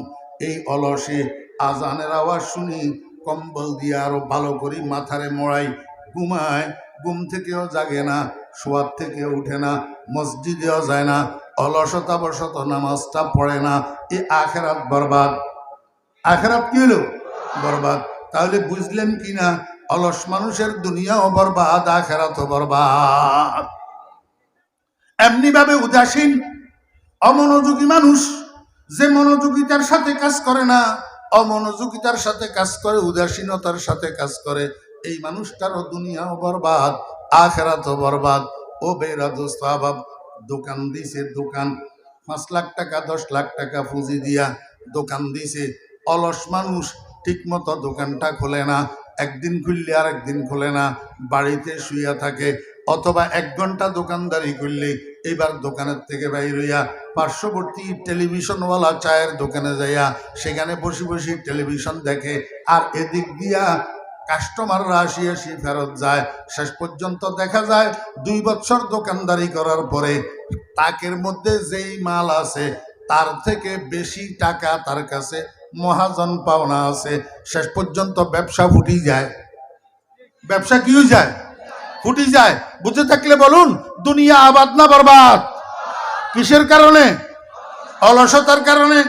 এই অলসে আজানের আওয়াজ শুনি কম্বল দিয়ে আরো ভালো করে মাথারে মোড়াই, ঘুমায়, ঘুম থেকেও জাগে না, শোয়ার থেকেও উঠে না, মসজিদেও যায় না, অলসতা বশত নামাজটা পড়ে না। এই আখিরাত বরবাদ। আখিরাত কি হলো? বরবাদ। তাহলে বুঝলেন কি না? অলস মানুষের দুনিয়াও বরবাদ, আখিরাতও বরবাদ। এমনি ভাবে উদাসীন, অমনোযোগী মানুষ, যে মনোযোগিতার সাথে কাজ করে না, অমনোযোগিতার সাথে কাজ করে, উদাসীনতার সাথে কাজ করে, এই মানুষটারও দুনিয়াও বরবাদ, আখিরাতও বরবাদ। ও বেরা দোস্ত আবাব, দোকান দিছে, দোকান 5 লাখ টাকা 10 লাখ টাকা পুঁজি দিয়া দোকান দিছে। অলস মানুষ ঠিক মতো দোকানটা খোলে না, একদিন খুললে আর একদিন খোলে না, বাড়িতে শুইয়া থাকে। অথবা 1 ঘন্টা দোকানদারি করলে এবার দোকানের থেকে বাইর হইয়া পার্শ্ববর্তী টেলিভিশনওয়ালা চায়ের দোকানে যাইয়া সেখানে বসে বসে টেলিভিশন দেখে। আর এদিক দিয়া কাস্টমাররা আসি ফেরত যায়। শেষ পর্যন্ত দেখা যায় 2 বছর দোকানদারি করার পরে তাকের মধ্যে যেই মাল আছে তার থেকে বেশি টাকা তার কাছে মহাজন পাওনা আছে। শেষ পর্যন্ত ব্যবসা ফুটি যায়। ব্যবসা কি হয়ে যায়? ফুটি যায়। বুঝে থাকলে বলুন, দুনিয়া আবাদ না বরবাদ? কিসের কারণে? অলসতার কারণে,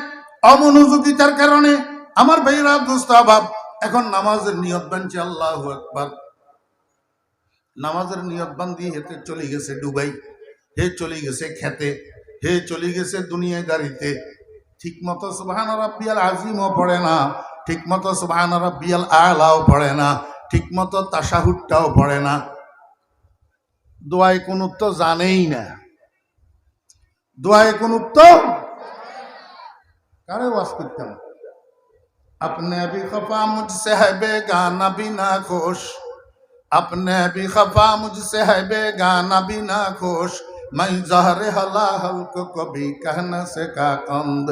অমনোযোগিতার কারণে। আমার ভাইরা দোস্ত আবাব, এখন নামাজের নিয়ত বানছে, আল্লাহু আকবার। নামাজের নিয়ত বান্ধি হেতে চলে গেছে দুবাই, হে চলে গেছে খেতে, হে চলে গেছে দুনিয়াদারিতে। ঠিক মতো সুবহান রাব্বিয়াল আযীমও পড়ে না, ঠিক মতো সুবহান রাব্বিয়াল আ'লাও পড়ে না, ঠিক মতো তাশাহুদটাও পড়ে না, দোয়ায়ে কুনুত তো জানেই না। দোয়ায়ে কুনুত তো কারে ওয়াজ করতাম? আপনি भी खफा मुझसे है बेगाना भी ना खुश, अपने भी खफा मुझसे है बेगाना भी ना खुश मैं जहरे हला हल्को कभी कहना से का कंद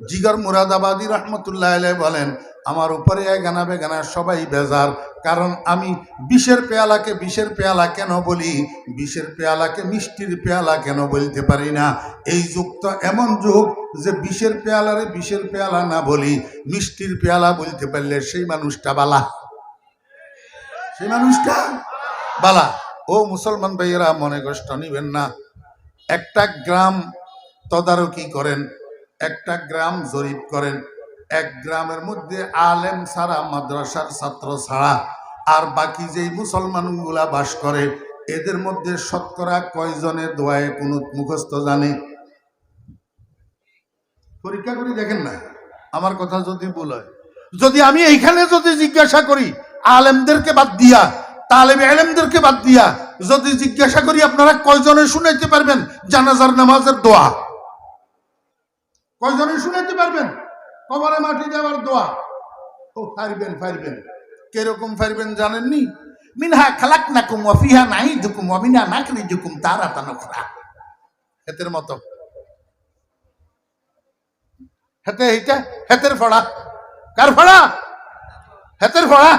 জিগর মুরাদাবাদী রহমতুল্লাহ আলাইহি বলেন আমার উপরে এই গানা বেগানা সবাই বেজার কারণ আমি বিষের পেয়ালাকে বিষের পেয়ালা কেন বলি বিষের পেয়ালাকে মিষ্টির পেয়ালা কেন বলতে পারি না এই যুগ তো এমন যুগ যে বিষের পেয়ালারে বিষের পেয়ালা না বলি মিষ্টির পেয়ালা বলতে পারলে সেই মানুষটা বালা সেই মানুষটা বালা ও মুসলমান ভাইয়েরা মনে কষ্ট নিবেন না একটা গ্রাম তদারকি করেন একটা গ্রাম জরিপ করেন এক গ্রামের মধ্যে আলেম ছাড়া মাদ্রাসার ছাত্র ছাড়া আর বাকি যেই মুসলমানগুলা বাস করে এদের মধ্যে শতকরা কয়জনের দোয়ায়ে কুনুত মুখস্থ জানে পরীক্ষা করে দেখেন না আমার কথা যদি ভুল হয় যদি আমি এইখানে যদি জিজ্ঞাসা করি আলেমদেরকে বাদ দিয়া তালেবে ইলমদেরকে বাদ দিয়া যদি জিজ্ঞাসা করি আপনারা কয়জনে শুনাইতে পারবেন জানাজার নামাজের দোয়া কয়জনে শুনাইতে পারবেন কবরে মাটি দেওয়ার দোয়া ও পারবেন পারবেন কিরকম পারবেন জানেননি মিনহা খালাকনাকুম ওয়া ফিহা নাঈদুকুম ওয়া মিনহা নাখরিজুকুম তারাতান উখরা হেতের মতো হেতে এইটা হেতের ফড়া কার ফড়া হেতের ফড়া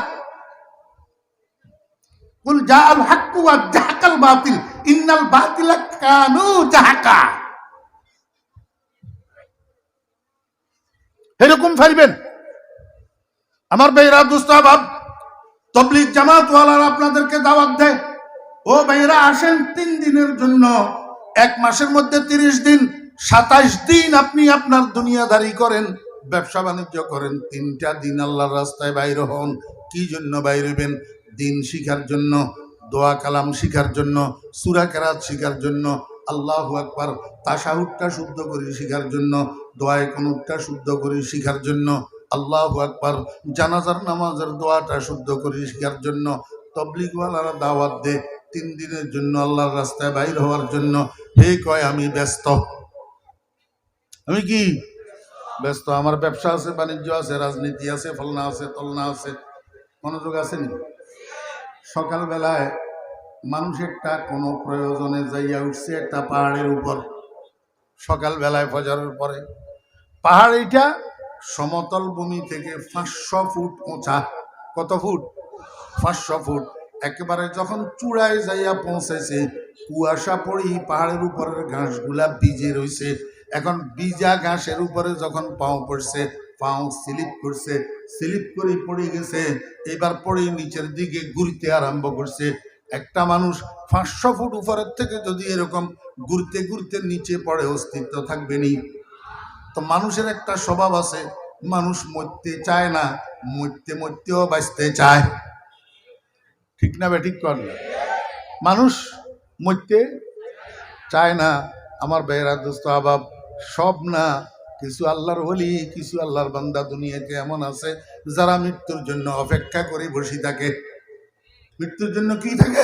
কুল জাআল হাক্কু ওয়া জাহাকাল বাতিল ইন্নাল বাতিলা কানু জাহাকা এরকম পারবেন আমার ভাইরা দোস্ত আবাব তবলিগ জামাত ওয়ালারা আপনাদেরকে দাওয়াত দেয় ও ভাইরা আসেন 3 দিনের জন্য এক মাসের মধ্যে 30 দিন 27 দিন আপনি আপনার দুনিয়াদারি করেন ব্যবসা বাণিজ্য করেন 3টা দিন আল্লাহর রাস্তায় বাইর হন কি জন্য বাইর হবেন দিন শিখার জন্য দোয়া কালাম শিখার জন্য সূরা কেরাত শিখার জন্য আল্লাহু আকবার তাশাহুদটা শুদ্ধ করে শিখার জন্য দোয়ায়ে কুনুতটা শুদ্ধ করে শিখার জন্য আল্লাহু আকবার জানাজার নামাজের দোয়াটা শুদ্ধ করে শিখার জন্য তবলিগওয়ালারা দাওয়াত দে 3 দিনের জন্য আল্লাহর রাস্তায় বাইর হওয়ার জন্য হে কয় আমি ব্যস্ত আমি কি ব্যস্ত আমার ব্যবসা আছে বাণিজ্য আছে রাজনীতি আছে ফলনা আছে তলনা আছে মনোযোগ আছে নি সকালবেলায় মানুষ একটা কোনো প্রয়োজনে যাইয়া উঠছে একটা পাহাড়ের উপর সকালবেলায় ফজরের পরে পাহাড় এইটা সমতল ভূমি থেকে 500 ফুট উঁচা কত ফুট 500 ফুট একেবারে যখন চূড়ায় যাইয়া পৌঁছেছে কুয়াশা পড়ি পাহাড়ের উপরের ঘাসগুলা ভিজে রইছে এখন ভিজা ঘাসের উপরে যখন পাও পড়ছে পাও স্লিপ করছে স্লিপ করে পড়ে গেছে এবার পড়ে নিচের দিকে ঘুরতে আরম্ভ করছে একটা মানুষ 500 ফুট উপরের থেকে যদি এরকম ঘুরতে ঘুরতে নিচে পড়ে অস্তিত্ব থাকবে নি তো মানুষের একটা স্বভাব আছে মানুষ মরতে চায় না মরতেও বাঁচতে চায় ঠিক না বে ঠিক কর না মানুষ মরতে চায় না আমার ভাইয়েরা দোস্ত আবাব সব না কিছু আল্লাহর ওলি কিছু আল্লাহর বান্দা দুনিয়াতে এমন আছে যারা মৃত্যুর জন্য অপেক্ষা করে বসে থাকে মৃত্যুর জন্য কি থাকে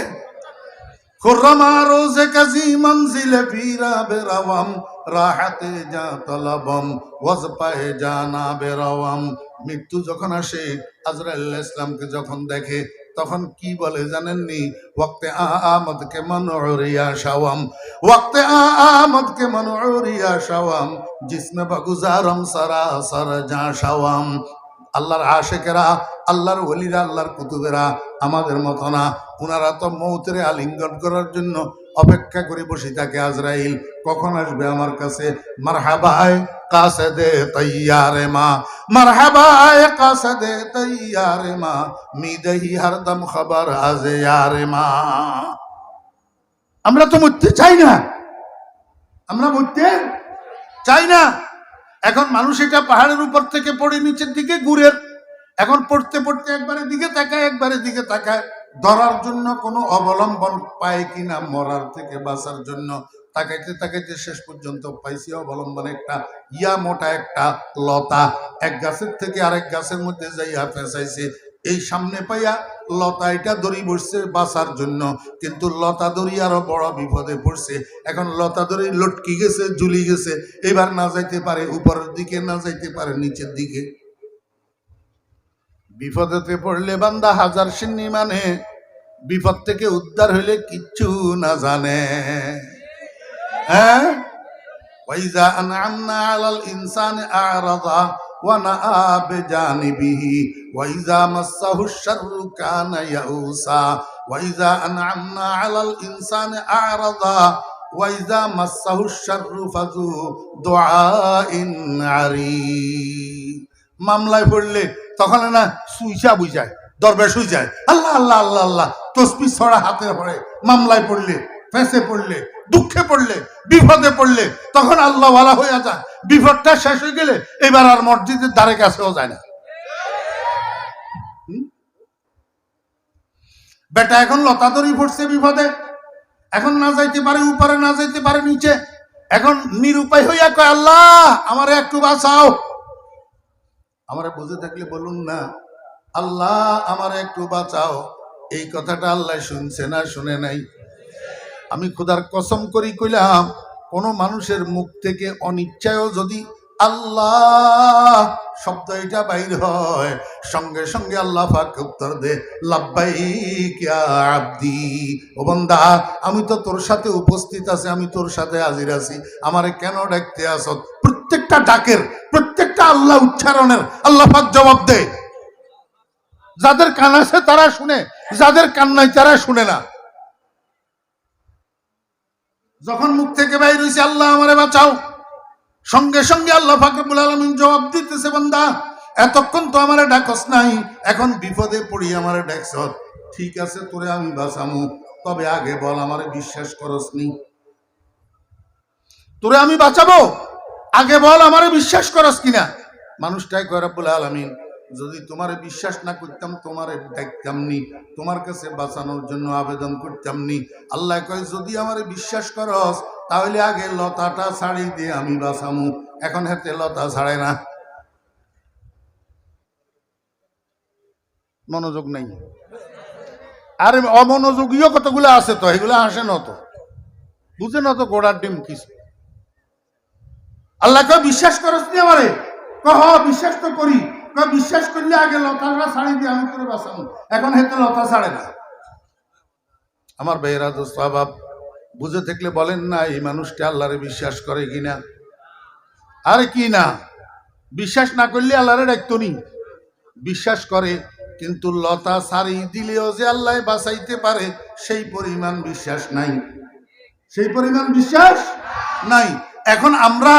খুরমা রোজে কাজী মঞ্জিলে ফিরা বেরাওয়াম রাহাতে যা তলবম ওয়াজ পায়ে জানা বেরাওয়াম মৃত্যু যখন আসে আজরাইল আলাইহিস সালামকে যখন দেখে তখন কি বলে জানেননি ওয়াক্তে আমদ কে মনউরিয়া শাওয়াম ওয়াক্তে আমদ কে মনউরিয়া শাওয়াম জিসমে বগুজারম সরাসর যা শাওয়াম আল্লাহর আশেকেরা আল্লাহর ওলিরা আল্লাহর কুতুবেরা আমাদের মতো না ওনারা তো মৌতের আলিঙ্গন করার জন্য অপেক্ষা করে বসে থাকে আজরাইল কখন আসবে আমার কাছে মারহাবায়ে কাসেদে তৈয়ারে মা মারহাবায়ে কাসেদে তৈয়ারে মা মিদহি হরদম খবর আজে ইয়ারে মা আমরা তো মরতে চাই না আমরা মরতে চাই না এখন মানুষ এটা পাহাড়ের উপর থেকে পড়ে নিচের দিকে ঘুরে এখন পড়তে পড়তে একবারে দিকে তাকায় একবারে দিকে তাকায় ধরার জন্য কোনো অবলম্বন পায় কিনা মরার থেকে বাঁচার জন্য তাকাইতে তাকাইতে শেষ পর্যন্ত পাইছি অবলম্বন একটা মোটা একটা লতা এক গাছের থেকে আরেক গাছের মধ্যে যাইয়া ফেঁসাইছে এই সামনে পাইয়া লতা এটা দড়ি বসছে বাঁচার জন্য কিন্তু লতা দড়ি আরো বড় বিপদে পড়ছে এখন লতা দড়ি লটকি গেছে ঝুলি গেছে এবার না যাইতে পারে উপরের দিকে না যাইতে পারে নিচের দিকে বিপদেতে পড়লে বান্দা হাজার সিন্নি মানে বিপদ থেকে উদ্ধার হইলে কিচ্ছু না জানে। হ্যাঁ, ওয়াইজা আনআমনা আলাল ইনসানি আ'রাদা ওয়া নাআ বিজানিবিহি ওয়াইজা মাসসাহুশ শাররু কানা ইয়াউসা ওয়াইজা আনআমনা আলাল ইনসানি আ'রাদা ওয়াইজা মাসসাহুশ শাররু ফাযু দুআইন আরিদ। মামলায় পড়লে তখন না সুইচা বুঝায়, দরবেশ হয়ে যায়, আল্লাহ আল্লাহ আল্লাহ আল্লাহ তসবিহ ছড়া হাতে পড়ে। মামলায় পড়লে, ফেঁসে পড়লে, দুঃখে পড়লে, বিপদে পড়লে তখন আল্লাহ ওয়ালা হয়ে যায়। বিপদটা শেষ হয়ে গেলে এবার আর মসজিদের দ্বারে কাছেও যায় না। বেটা এখন লতাদরি পড়ছে বিপদে, এখন না যাইতে পারে উপরে, না যাইতে পারে নিচে, এখন নিরুপায় হইয়া কয় আল্লাহ আমারে একটু বাঁচাও। আমারে বুঝে থাকলে বলুন না, আল্লাহ আমারে একটু বাঁচাও। এই কথাটা আল্লাহ শুনছে না শুনে নাই? আমি খোদার কসম করি কইলাম, কোন মানুষের মুখ থেকে অনিচ্ছায়ও যদি আল্লাহ শব্দ এটা বাইর হয়, সঙ্গে সঙ্গে আল্লাহ পাক উত্তর দে, লাব্বাইক ইয়া আব্দি, ও বান্দা আমি তো তোর সাথে উপস্থিত আছি, আমি তোর সাথে হাজির আছি, আমারে কেন ডাকতে আসত? প্রত্যেকটা ডাকের, প্রত্যেকটা আল্লাহ উচ্চারণের আল্লাহ পাক জবাব দেয়। যাদের কান আছে তারা শুনে, যাদের কান নাই তারা শুনে না। যখন মুখ থেকে বাইর হইছে আল্লাহ আমারে বাঁচাও, সঙ্গে সঙ্গে আল্লাহ পাক রব্বুল আলামিন জবাব দিতেছে, বান্দা এতক্ষণ তো আমারে ডাকস নাই, এখন বিপদে পড়ি আমারে ডাকছ, ঠিক আছে তোরে আমি বাঁচামু, তবে আগে বল আমারে বিশ্বাস করস নি? তোরে আমি বাঁচাবো, আগে বল আমারে বিশ্বাস করস কিনা? মানুষটাই কয় রব্বুল আলামিন যদি তোমারে বিশ্বাস না করতাম তোমারে ডাকতাম নি, তোমার কাছে বাঁচানোর জন্য আবেদন করতাম নি। আল্লাহ কয় যদি আমারে বিশ্বাস করস তাহলে আগে লতাটা ছাড়ি দিয়ে আমি বাঁচামু, এখন হাতে লতা ছাড়ে না। মনোযোগ নাই। আর অমনোযোগীয় কতগুলো আছে তো, এগুলো আসে না তো, বুঝে না তো গোড়ার ডিম কিছু। আল্লাহ কয় বিশ্বাস করস নি আমারে? কহ বিশ্বাস তো করি। বিশ্বাস করলে আগে লতাটা ছাড়ি দিয়ে আমি করে বাঁচাবো, এখন হেতে লতা ছাড়ে না। আমার ভাইয়েরা দোস্ত বাপ, বুঝে থাকলে বলেন না এই মানুষটা আল্লাহরে বিশ্বাস করে কিনা? আরে কি না, বিশ্বাস না করলে আল্লাহরে ডাকতো নি। বিশ্বাস করে, কিন্তু লতা ছাড়ি দিলেও যে আল্লাহ বাঁচাইতে পারে সেই পরিমাণ বিশ্বাস নাই, সেই পরিমাণ বিশ্বাস নাই। এখন আমরা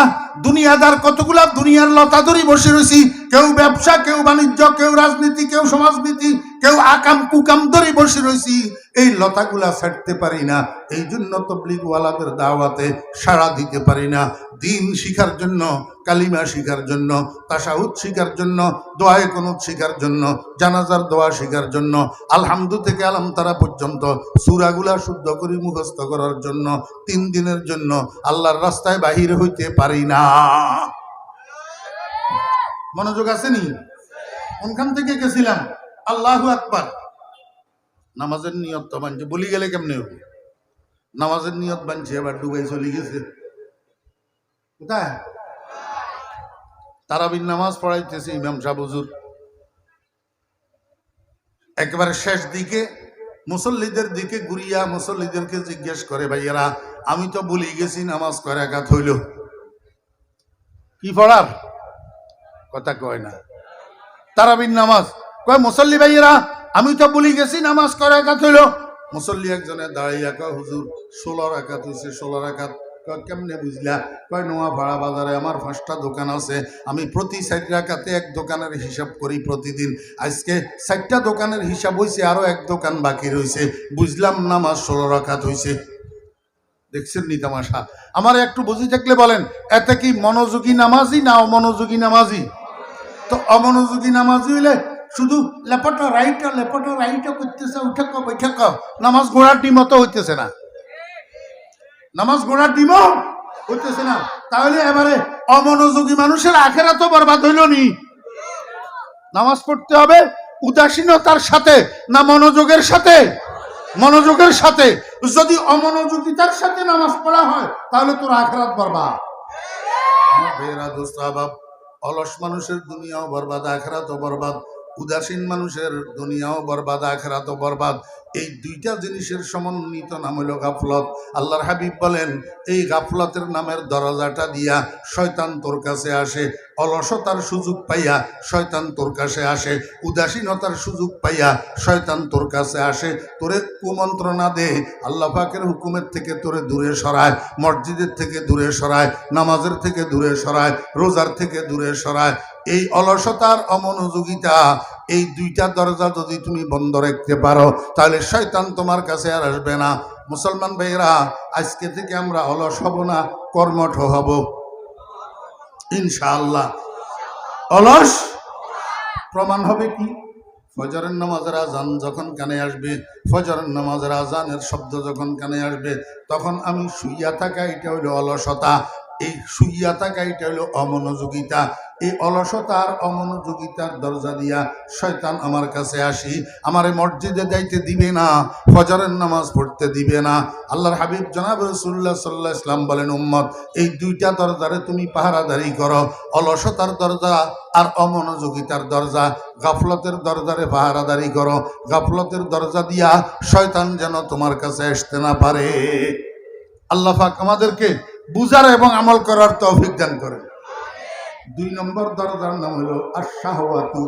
দুনিয়াদার কতগুলা দুনিয়ার লতা ধরে বসে রয়েছি, কেউ ব্যবসা, কেউ বাণিজ্য, কেউ রাজনীতি, কেউ সমাজনীতি, কেউ আকাম কুকাম ধরে বসে রয়েছি, এই লতাগুলা ছাড়তে পারি না। এই জন্য তাবলীগওয়ালাদের দাওয়াতে সাড়া দিতে পারি না। দিন শিখার জন্য, কালিমা শিখার জন্য, তাশাহুদ শিখার জন্য, দোয়ায়ে কুনুত শিখার জন্য, জানাজার দোয়া শিখার জন্য, আলহামদু থেকে আলাম তারা পর্যন্ত সূরাগুলা শুদ্ধ করে মুখস্থ করার জন্য 3 দিনের জন্য আল্লাহর রাস্তায় বাহির হইতে পারি না। মনোযোগ আসেনি? কোনখান থেকে গেছিলাম? আল্লাহু আকবার। নামাজের নিয়ত তো বানছে, বলি গেলে কেমনে হবে? নামাজের নিয়ত বানছে, এবার ডুবাই চলে গেছে কোথায়? তারাবির নামাজ পড়াইতেছে ইমাম সাহেব হুজুর, একেবারে শেষ দিকে মুসল্লিদের দিকে ঘুরিয়া মুসল্লিদেরকে জিজ্ঞেস করে, ভাইয়েরা আমি তো ভুলে গেছি নামাজ কয় রাকাত হইল? কি পড়ার কথা কয় না, তারাবির নামাজ। কয় মুসল্লি ভাইয়েরা আমি তো ভুলে গেছি নামাজ কয় রাকাত হইল? মুসল্লি একজনে দাঁড়াইয়া কয় হুজুর 16 রাকাত হইছে। 16 রাকাত? কেমনে বুঝলা? কয় নোয়া ভাড়া বাজারে আমার 5টা দোকান আছে, আমি প্রতি 4 রাকাতে 1 দোকানের হিসাব করি প্রতিদিন। আজকে 4টা দোকানের হিসাব হইছে, আরো 1 দোকান বাকি রয়েছে, বুঝলাম নামাজ 16 রাকাত হইছে। দেখছেন নি তামাশা? আমার একটু বুঝি থাকলে বলেন, এতে কি মনোযোগী নামাজি না অমনোযোগী নামাজি? তো অমনোযোগী নামাজি হইলে শুধু লেপটা রাইটা করতেছে, উঠে বৈঠে নামাজ ঘোড়ার ডিমতো হইতেছে না, নামাজ ঘোড়ার ডিমও হইতেছে না। তাহলে এবারে অমনোযোগী মানুষের আখেরাত তো বরবাদ হইল নি? নামাজ পড়তে হবে উদাসীনতার সাথে না মনোযোগের সাথে? মনোযোগের সাথে। যদি অমনোযোগিতার সাথে নামাজ পড়া হয় তাহলে তোর আখেরাত বরবাদ। অলস মানুষের দুনিয়াও বরবাদ, আখেরাতও বরবাদ। উদাসীন মানুষের দুনিয়াও বরবাদ, আখেরাতও বরবাদ। এই দুইটা জিনিসের সমন্বিত নাম হলো গাফলত। আল্লাহর হাবিব বলেন, এই গাফলতের নামের দরজাটা দিয়া শয়তান তোর কাছে আসে। অলসতার সুযোগ পাইয়া শয়তান তোর কাছে আসে, উদাসীনতার সুযোগ পাইয়া শয়তান তোর কাছে আসে, তোরে কুমন্ত্রণা দে, আল্লাহ পাকের হুকুমের থেকে তোরে দূরে সরায়, মসজিদের থেকে দূরে সরায়, নামাজের থেকে দূরে সরায়, রোজার থেকে দূরে সরায়। এই অলসতার অমনোযোগিতা, এই দুইটা দরজা যদি তুমি বন্ধ রাখতে পারো, তাহলে শয়তান তোমার কাছে আর আসবে না। মুসলমান ভাইরা, আজকে থেকে আমরা অলস হব না, কর্মঠ হব ইনশাআল্লাহ। অলস প্রমাণ হবে কি? ফজরের নামাজের আজান যখন কানে আসবে, ফজরের নামাজের আজানের শব্দ যখন কানে আসবে, তখন আমি শুইয়া থাকা, এটা হইল অলসতা। এই শুইয়া থাকা, এটা হইল অমনোযোগিতা। এই অলসতা আর অমনোযোগিতার দরজা দিয়া শয়তান আমার কাছে আসি, আমারে মসজিদে যাইতে দিবে না, ফজরের নামাজ পড়তে দিবে না। আল্লাহর হাবিব জনাব রাসূলুল্লাহ সাল্লাল্লাহু আলাইহি ওয়াসাল্লাম বলেন, উম্মত, এই দুইটা দরজারে তুমি পাহারাদারি করো, অলসতার দরজা আর অমনোযোগিতার দরজা। গাফলতের দরজারে পাহারাদারি করো, গাফলতের দরজা দিয়া শয়তান যেন তোমার কাছে আসতে না পারে। আল্লাহ পাক আমাদেরকে বুঝার এবং আমল করার তৌফিক দান করেন। 2 নম্বর দরজার নাম হলো আশ-শাহওয়াতু।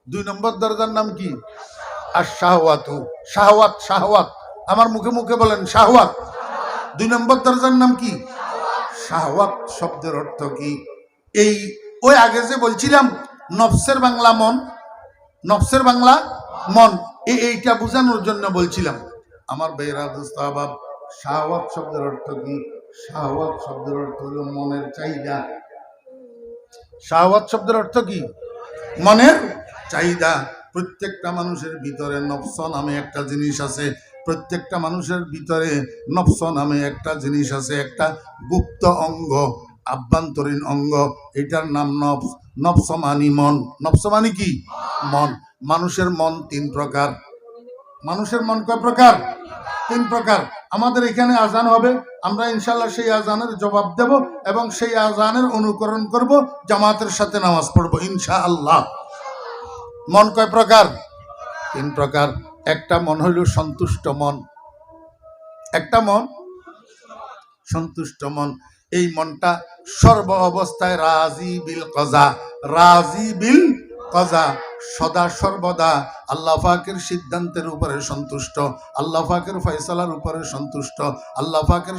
2 নম্বর দরজার নাম কি? আশ-শাহওয়াতু। শাহওয়াত, শাহওয়াত, আমার মুখে মুখে বলেন শাহওয়াত। 2 নম্বর দরজার নাম কি? শাহওয়াত শব্দের অর্থ কি? এই ওই আগে যে বলছিলাম নফসের বাংলা মন, নফসের বাংলা মন, এইটা বোঝানোর জন্য বলছিলাম। আমার বেরা দোস্ত আবাব, শাহওয়াত শব্দের অর্থ কি? শাহওয়াত শব্দের অর্থ হলো মনের চাহিদা। শাহওয়াত শব্দের অর্থ কি? মনের চাহিদা। প্রত্যেকটা মানুষের ভিতরে নফস নামে একটা জিনিস আছে। প্রত্যেকটা মানুষের ভিতরে নফস নামে একটা জিনিস আছে, একটা গুপ্ত অঙ্গ, আভ্যন্তরীণ অঙ্গ। এটার নাম নফস। নফস মানি মন। নফস মানি কি? মন। মানুষের মন 3 প্রকার। মানুষের মন কয় প্রকার? 3 প্রকার। আমাদের এখানে আজান হবে, আমরা ইনশাল্লাহ সেই আজানের জবাব দেব এবং সেই আজানের অনুকরণ করব, জামাতের সাথে নামাজ পড়ব ইনশাআল্লাহ। মন কয় প্রকার? 3 প্রকার। একটা মন হইল সন্তুষ্ট মন। একটা মন সন্তুষ্ট মন। এই মনটা সর্ব অবস্থায় রাজি বিল কজা, রাজি বিল কজা, সদা সর্বদা আল্লাহ পাকের সিদ্ধান্তের উপরে সন্তুষ্ট, আল্লাহ পাকের ফয়সালার উপরে সন্তুষ্ট, আল্লাহ পাকের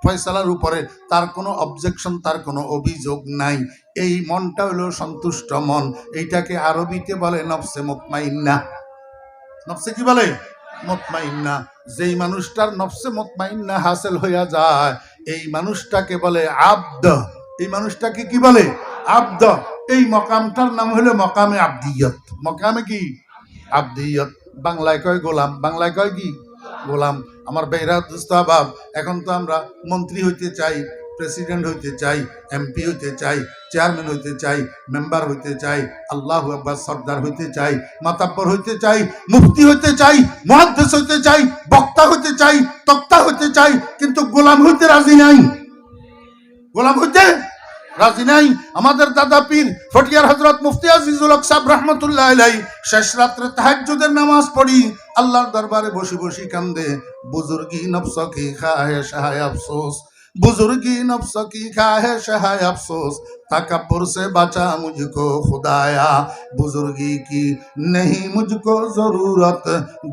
ফয়সালার উপরে তার কোনো অবজেকশন, তার কোনো অভিযোগ নাই। এই মনটা হলো সন্তুষ্ট মন। এইটাকে আরবিতে বলে নফসে মুতমাইন্না। নফসে কি বলে? মুতমাইন্না। যেই মানুষটার নফসে মুতমাইন্না হাসিল হইয়া যায়, এই মানুষটাকে বলে আব্দ। এই মানুষটাকে কি বলে? আব্দ। এই মকামটার নাম হলো মকামে আব্দিয়ত। মকামে কি? আব্দিয়ত। বাংলায় কয় গোলাম, বাংলায় কয় কি? গোলাম। আমার বেহরা দুস্তাবাব, এখন তো আমরা মন্ত্রী হইতে চাই, প্রেসিডেন্ট হইতে চাই, এমপি হইতে চাই, চেয়ারম্যান হইতে চাই, মেম্বার হইতে চাই, আল্লাহু আকবার, সর্দার হইতে চাই, মাতাব্বর হইতে চাই, মুফতি হইতে চাই, মুহাদ্দিস হইতে চাই, বক্তা হইতে চাই, তক্তা হইতে চাই, কিন্তু গোলাম হইতে রাজি নাই। গোলাম হইতে রাজি নাই। আমাদের দাদা পীর ফটিয়ার হযরত মুফতি আজিজুল হক সাহেব রাহমাতুল্লাহ আলাইহি শেষ রাত্রে তাহাজ্জুদের নামাজ পড়ি আল্লাহর দরবারে বসে বসে কান্দে, বুজুর্গি নফস কি খাহে শাহে আফসোস, बुजुर्गी नफ्स की खाहे शहाय अफसोस, तकब्बुर से बचा मुझको खुदाया, बुजुर्गी की नहीं मुझको जरूरत,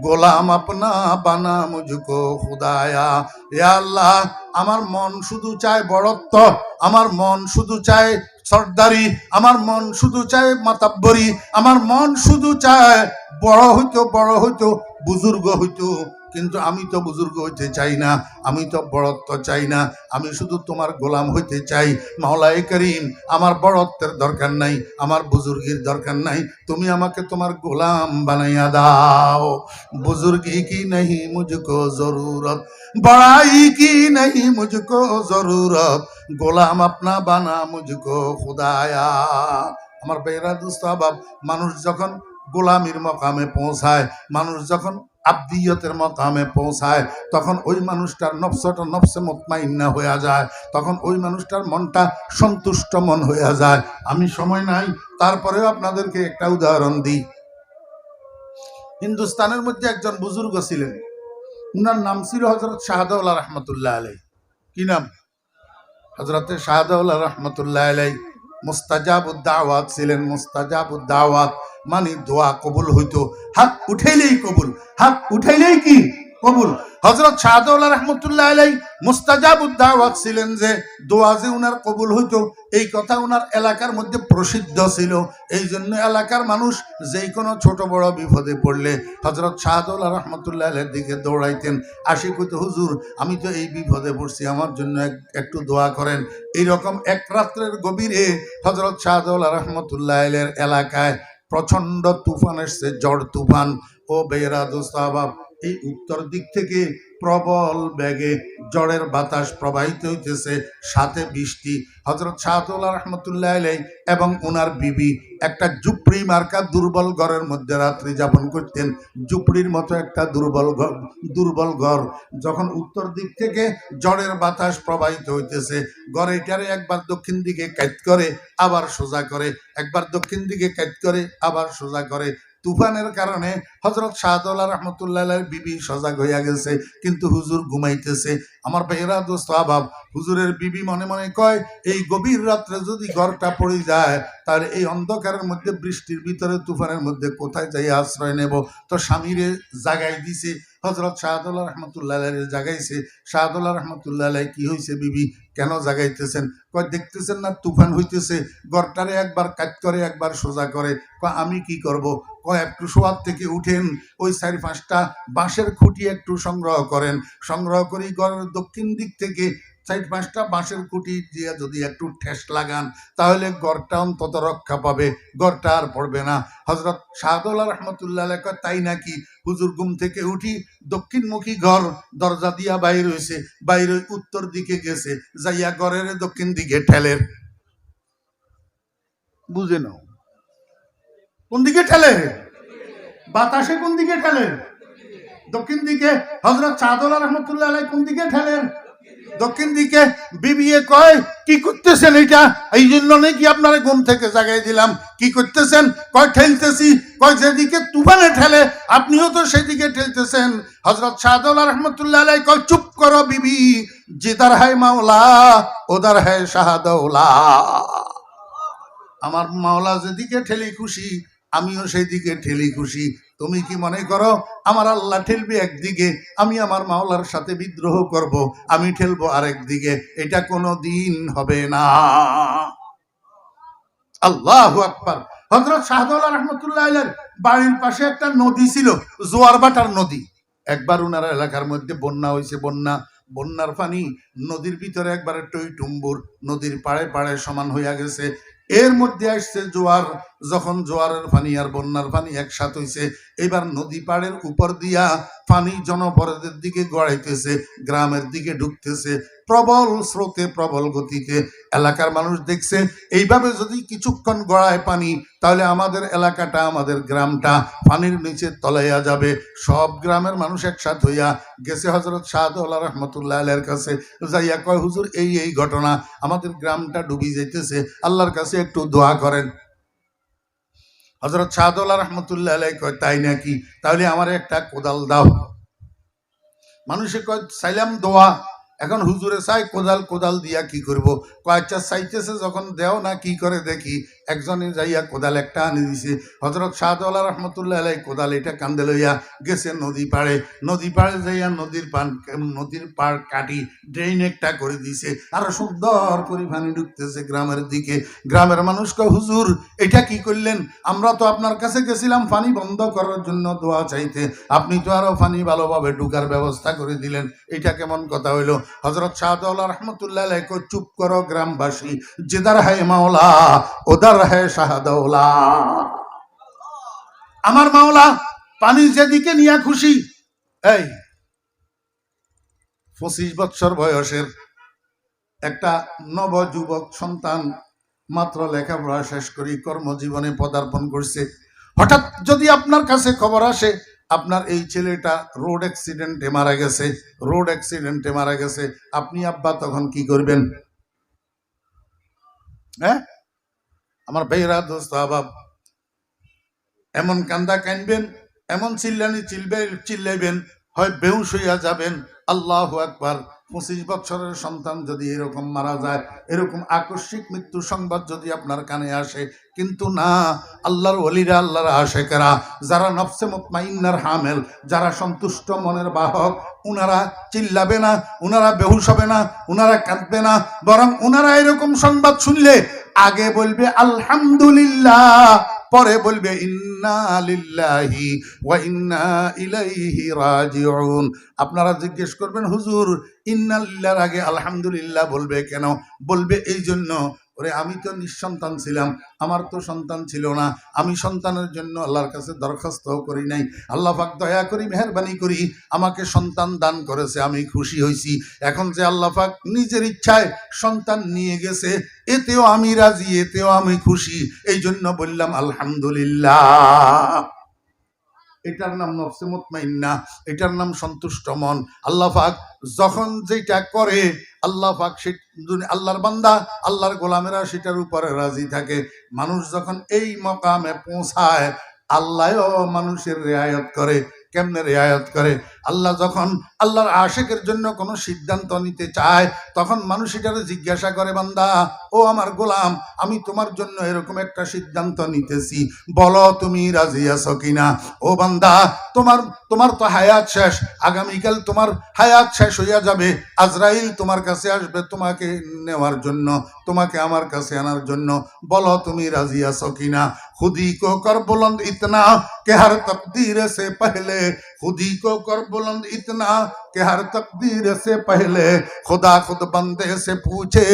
গোলাম अपना बना मुझको खुदाया। या अल्लाह, আমার মন শুধু চায় বড়ত্ব, আমার মন শুধু চায় সর্দারি, আমার মন শুধু চায় মাতাব্বরি, আমার মন শুধু চায় বড় হইতো বুজুর্গ হইতো, কিন্তু আমি তো বুজুর্গ হইতে চাই না, আমি তো বড়ত্ব চাই না, আমি শুধু তোমার গোলাম হইতে চাই। মাওলায়ে করিম, আমার বড়ত্বের দরকার নাই, আমার বুজুর্গির দরকার নাই, তুমি আমাকে তোমার গোলাম বানাইয়া দাও। বুজুর্গি কি नहीं मुझको जरूरत, बड़ाई की नहीं मुझको जरूरत, গোলাম अपना बना मुझको खुदाया। আমার বেরা দুস্তাবাব, মানুষ যখন গোলামির মকামে পৌঁছায়, মানুষ যখন আব্দিয়তের মকামে পৌঁছায়, তখন ওই মানুষটার নফসটা নফসে মুতমাইন্না হয়ে যায়, তখন ওই মানুষটার মনটা সন্তুষ্ট মন হয়ে যায়। আমি সময় নাই, তারপরেও আপনাদেরকে একটা উদাহরণ দিই। হিন্দুস্তানের মধ্যে একজন বুজুর্গ ছিলেন, উনার নাম ছিল হজরত শাহদাউল্লাহ রহমতুল্লাহ আলাই। কি নাম? হজরতে শাহদাউল্লাহ রহমতুল্লাহ আলাই মুস্তাজাবুদ দাওয়াত ছিলেন। মুস্তাজাবুদ দাওয়াত মানে দোয়া কবুল হইতো, হাত উঠাইলেই কবুল, হাত উঠাইলেই কি কবুল। হযরত শাহদাউল্লাহ রাহমাতুল্লাহ আলাইহি মুস্তাজাবুদ দাওয়াত ছিলেন, যে দোয়া যে উনার কবুল হইতো এই কথা উনার এলাকার মধ্যে প্রসিদ্ধ ছিল। এই জন্য এলাকার মানুষ যেই কোনো ছোট বড় বিপদে পড়লে হযরত শাহদাউল্লাহ রাহমাতুল্লাহ আলাইহির দিকে দৌড়াইতেন। আশি কইতো, হুজুর আমি তো এই বিপদে পড়ছি, আমার জন্য একটু দোয়া করেন। এইরকম এক রাত্রের গভীরে হযরত শাহদাউল্লাহ রাহমাতুল্লাহ আলাইহির এলাকায় প্রচন্ড তুফান এসছে, ঝড় তুফান। ও বেরা দোস্ত আবাব, এই উত্তর দিক থেকে প্রবল বেগে ঝড়ের বাতাস প্রবাহিত হইতেছে, সাথে বৃষ্টি। হযরত শাহদাউল্লাহ রাহমাতুল্লাহ আলাইহি এবং ওনার বিবি একটা ঝুপড়ি মার্কা দুর্বল ঘরের মধ্যে রাত্রি যাপন করতেন। ঝুপড়ির মতো একটা দুর্বল ঘর। যখন উত্তর দিক থেকে ঝড়ের বাতাস প্রবাহিত হইতেছে, ঘরেটারে একবার দক্ষিণ দিকে কাট করে আবার সোজা করে, একবার দক্ষিণ দিকে কাট করে আবার সোজা করে। তুফানের কারণে হযরত শাহদাউল্লাহ রাহমাতুল্লাহ আলাইহির বিবি সজাগ হইয়া গেছে, কিন্তু হুজুর ঘুমাইতেছে। আমার ভাইয়েরা দোস্ত আবাব, হুজুরের বিবি মনে মনে কয়, এই গভীর রাত্রে যদি ঘরটা পড়ে যায় তাহলে এই অন্ধকারের মধ্যে বৃষ্টির ভিতরে তুফানের মধ্যে কোথায় যাই আশ্রয় নেব। তো স্বামীরে জাগাই দিছে, হযরত শাহদাউল্লাহ রাহমাতুল্লাহ আলাইহি জাগাইছে। শাহদাউল্লাহ রাহমাতুল্লাহ আলাইহি, কি হইছে বিবি, কেন জাগাইতেছেন? কয় দেখতেছেন না তুফান হইতেছে, ঘরটারে একবার কাট করে একবার সোজা করে। কয় আমি কি করব? কয় একটু শোয়ার থেকে উঠেন, ওই 4-5টা বাঁশের খুঁটি একটু সংগ্রহ করেন, সংগ্রহ করি ঘরের দক্ষিণ দিক থেকে 4-5টা বাঁশের খুঁটি দিয়ে যদি একটু ঠেস লাগান তাহলে ঘরটা অন্তত রক্ষা পাবে, ঘরটা আর পড়বে না। হযরত শাহদাউল্লাহ রাহমাতুল্লাহ আলাইহি কয় তাই নাকি? হুজুর ঘুম থেকে উঠি, দক্ষিণমুখী ঘর, দরজা দিয়া বাইর হইছে, বাইরে উত্তর দিকে গেছে, যাইয়া ঘরের দক্ষিণ দিকে ঠেলের। বুঝে নাও কোন দিকে ঠেলে, বাতাসে কোন দিকে ঠেলে, দক্ষিণ দিকে। হযরত শাহদাউল্লাহ রাহমাতুল্লাহ আলাইহি কোন দিকে ঠেলেন? দক্ষিণ দিকে। বিবিয়ে কয় কি করতেছেন এটা? এই জন্য নাকি আপনারা ঘুম থেকে জাগাই দিলাম। কি করতেছেন? কয় ঠেলতেছি। কয় যেদিকে তুফানে ঠেলে আপনিও তো সেদিকে ঠেলতেছেন। হযরত শাহদাউল্লাহ রাহমাতুল্লাহ আলাইহি কয় চুপ করো বিবি, জিদার হ্যায় মাওলা ওদার হ্যায় শাহদাউল্লাহ। আমার মাওলা যেদিকে ঠেলি খুশি আমিও সেই দিকে ঠেলি খুশি। তুমি কি মনে করো আমার আল্লাহ ঠেলবে একদিকে, আমি আমার মাওলার সাথে বিদ্রোহ করব, আমি ঠেলবো আরেক দিকে? এটা কোনো দিন হবে না। আল্লাহু আকবার। হযরত শাহদাউল্লাহ রাহমাতুল্লাহ আলাইহির বাড়ির পাশে একটা নদী ছিল, জোয়ার বাটার নদী। একবার উনার এলাকার মধ্যে বন্যা হয়েছে, বন্যার পানি নদীর ভিতরে একবারে টইটুম্বুর, নদীর পাড়ে পাড়ে সমান হইয়া গেছে। এর মধ্যে আসছে জোয়ার। যখন জোয়ারের পানি আর বন্যার পানি একসাথ হইছে, এবার নদী পাড়ের উপর দিয়া পানি জনপদের দিকে গড়াইতেছে, গ্রামের দিকে ঢুকতেছে প্রবল স্রোতে, প্রবল গতিতে। এলাকার মানুষ দেখছে এইভাবে যদি কিছুক্ষণ গড়ায় পানি তাহলে আমাদের এলাকাটা, আমাদের গ্রামটা পানির নিচে তলাইয়া যাবে। সব গ্রামের মানুষ একসাথ হইয়া গেছে হযরত শাহদাউল্লাহ রাহমাতুল্লাহ আলাইহির কাছে, যাইয়া কয় হুজুর এই এই ঘটনা, আমাদের গ্রামটা ডুবি যাইতেছে, আল্লাহর কাছে একটু দোয়া করেন। হযরত শাহদাউল্লাহ রাহমাতুল্লাহ আলাইহি কয় তাই নাকি? তাহলে আমার একটা কোদাল দাও। মানুষে কয় চাইলাম দোয়া, এখন হুজুরে চাই কোদাল, কোদাল দিয়া কি করব? কয়েকটা চাইতেছে যখন দেও না কি করে দেখি। একজনে যাইয়া কোদাল একটা আনি দিছে। হযরত শাহদাউল্লাহ রাহমাতুল্লাহ আলাইহি কোদাল এটা কান্দে লইয়া গেছে নদী পাড়ে। নদী পাড়ে যাইয়া নদীর পাড় কাটি ড্রেন একটা করে দিছে, আরো সুন্দর করে পানি ঢুকতেছে গ্রামের দিকে। গ্রামের মানুষ কয় হুজুর এটা কি করলেন? আমরা তো আপনার কাছে গেছিলাম পানি বন্ধ করার জন্য দোয়া চাইতে, আপনি তো আরো পানি ভালোভাবে ঢুকার ব্যবস্থা করে দিলেন, এটা কেমন কথা হইল? হযরত শাহদাউল্লাহ রাহমাতুল্লাহ আলাইহি কয় চুপ করো গ্রামবাসী, জিদার হ্যায় মাওলা ওদার হ্যায় শাহদাউল্লাহ। আমার মাওলা পানি যেদিকে নিয়া খুশি। এই 25 বছর বয়সের একটা নবযুবক সন্তান, মাত্র লেখাপড়া শেষ করি কর্মজীবনে পদার্পণ করছে। হঠাৎ যদি আপনার কাছে খবর আসে আপনার এই ছেলেটা রোড অ্যাক্সিডেন্টে মারা গেছে, রোড অ্যাক্সিডেন্টে মারা গেছে, আপনি আব্বা তখন কি করবেন? হ্যাঁ আমার ভাইরা দোস্ত আবাব, এমন কান্দা কানবেন এমন চিল্লাইবেন হয় বেহুশ হইয়া যাবেন। আল্লাহু আকবার। 25 বছরের সন্তান যদি এরকম মারা যায়, এরকম আকস্মিক মৃত্যু সংবাদ যদি আপনার কানে আসে, কিন্তু না, আল্লাহর ওলিরা, আল্লাহর আশেকেরা, যারা নফসে মুতমাইন্নার হামেল, যারা সন্তুষ্ট মনের বাহক, উনারা চিল্লাবে না, উনারা বেহুশ হবে না, উনারা কাঁদবে না, বরং উনারা এরকম সংবাদ শুনলে আগে বলবে আলহামদুলিল্লাহ, পরে বলবে ইন্না লিল্লাহি ওয়া ইন্না ইলাইহি রাজিউন। আপনারা জিজ্ঞেস করবেন, হুজুর ইন্না লিল্লাহর আগে আলহামদুলিল্লাহ বলবে কেন? বলবে এই জন্য, ওরে আমি তো নিঃসন্তান ছিলাম, আমার তো সন্তান ছিল না, আমি সন্তানের জন্য আল্লাহর কাছে দরখাস্ত করি নাই, আল্লাহ পাক দয়া করি মেহেরবানি করি আমাকে সন্তান দান করেছে, আমি খুশি হয়েছি। এখন যে আল্লাহ পাক নিজের ইচ্ছায় সন্তান নিয়ে গেছে, এতেও আমি রাজি, এতেও আমি খুশি, এই জন্য বললাম আলহামদুলিল্লাহ। এটার নাম নফসে মুতমাইন্না, এটার নাম সন্তুষ্ট মন। আল্লাহ পাক যখন যেটা করে, আল্লাহ পাক সে আল্লাহর বান্দা, আল্লাহর গোলামেরা সেটার উপরে রাজি থাকে। মানুষ যখন এই মকামে পৌঁছায়, আল্লাহও মানুষের রেয়ায়ত করে। কেমনে রেয়ায়ত করে? আল্লাহ যখন আল্লাহর আশেকের জন্য কোনো সিদ্ধান্ত নিতে চায়, তখন মানুষ এটারে জিজ্ঞাসা করে, বান্দা ও আমার গোলাম, আমি তোমার জন্য এরকম একটা সিদ্ধান্ত নিতেছি, বলো তুমি রাজি আছো কিনা? ও বান্দা, তোমার তো হায়াত শেষ, আগামীকাল তোমার হায়াত শেষ হইয়া যাবে, আজরাইল তোমার কাছে আসবে তোমাকে নেওয়ার জন্য, তোমাকে আমার কাছে আনার জন্য, বলো তুমি রাজি আছো কিনা? खुदी को कर बुलंद इतना कि हर तकदीर से पहले, खुदी को कर बुलंद इतना कि हर तकदीर से पहले खुदा खुद बंदे से पूछे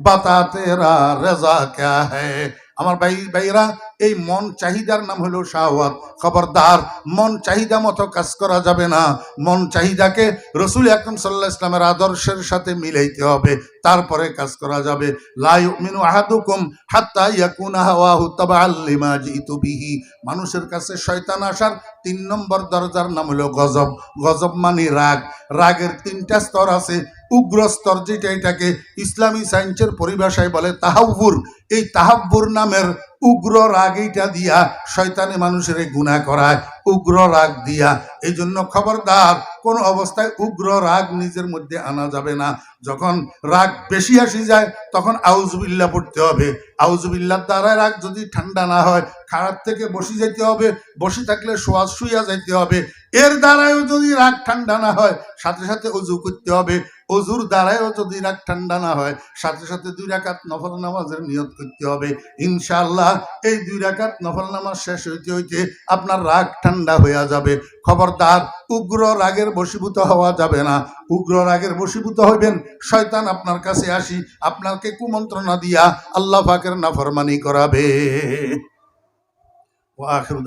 बता तेरा रजा क्या है। আমার ভাইরা, এই মন চাহিদার নাম হলো শাহওয়াত। খবরদার, মন চাহিদা মতো কাজ করা যাবে না। মন চাহিদাকে রাসূল আকরাম সাল্লাল্লাহু আলাইহি ওয়াসাল্লামের আদর্শের সাথে মিলাইতে হবে, তারপরে কাজ করা যাবে। লা ইউমিনু আহাদুকুম হাত্তা ইয়াকুনা হাওয়াহু তাবাআল লিমা জিতু বিহি। মানুষের কাছে শয়তান আসার 3 নম্বর দরজার নাম হলো গজব। গজব মানে রাগ। রাগের 3টা স্তর আছে। উগ্র স্তর, যেটা এটাকে ইসলামী সায়েন্সের পরিভাষায় বলে তাহাব্বুর। এই তাহাব্বুর নামের উগ্র রাগ এইটা দিয়া শয়তানে মানুষের গুনাহ করায়, উগ্র রাগ দিয়া। এই জন্য খবরদার, কোন অবস্থায় উগ্র রাগ নিজের মধ্যে আনা যাবে না। যখন রাগ বেশি আসি যায়, তখন আউযুবিল্লাহ পড়তে হবে। আউযুবিল্লাহর দ্বারা রাগ যদি ঠান্ডা না হয়, খারাপ থেকে বসে যেতে হবে, বসে থাকলে শুইয়া যাইতে হবে। এর দ্বারাও যদি রাগ ঠান্ডা না হয়, সাথে সাথে ওযু করতে হবে। ওযুর দ্বারাও যদি রাগ ঠান্ডা না হয়, সাথে সাথে 2 রাকাত নফল নামাজের নিয়ত করতে হবে। ইনশাআল্লাহ এই 2 রাকাত নফল নামাজ শেষ হইতে হইতে আপনার রাগ ঠান্ডা হয়ে যাবে। খবরদার, উগ্র রাগের বশীভূত হওয়া যাবে না। উগ্র রাগের বশীভূত হইবেন, শয়তান আপনার কাছে আসি আপনাকে কুমন্ত্রণা দিয়া আল্লাহ পাকের নাফরমানি করাবে। ওয়া আখিরু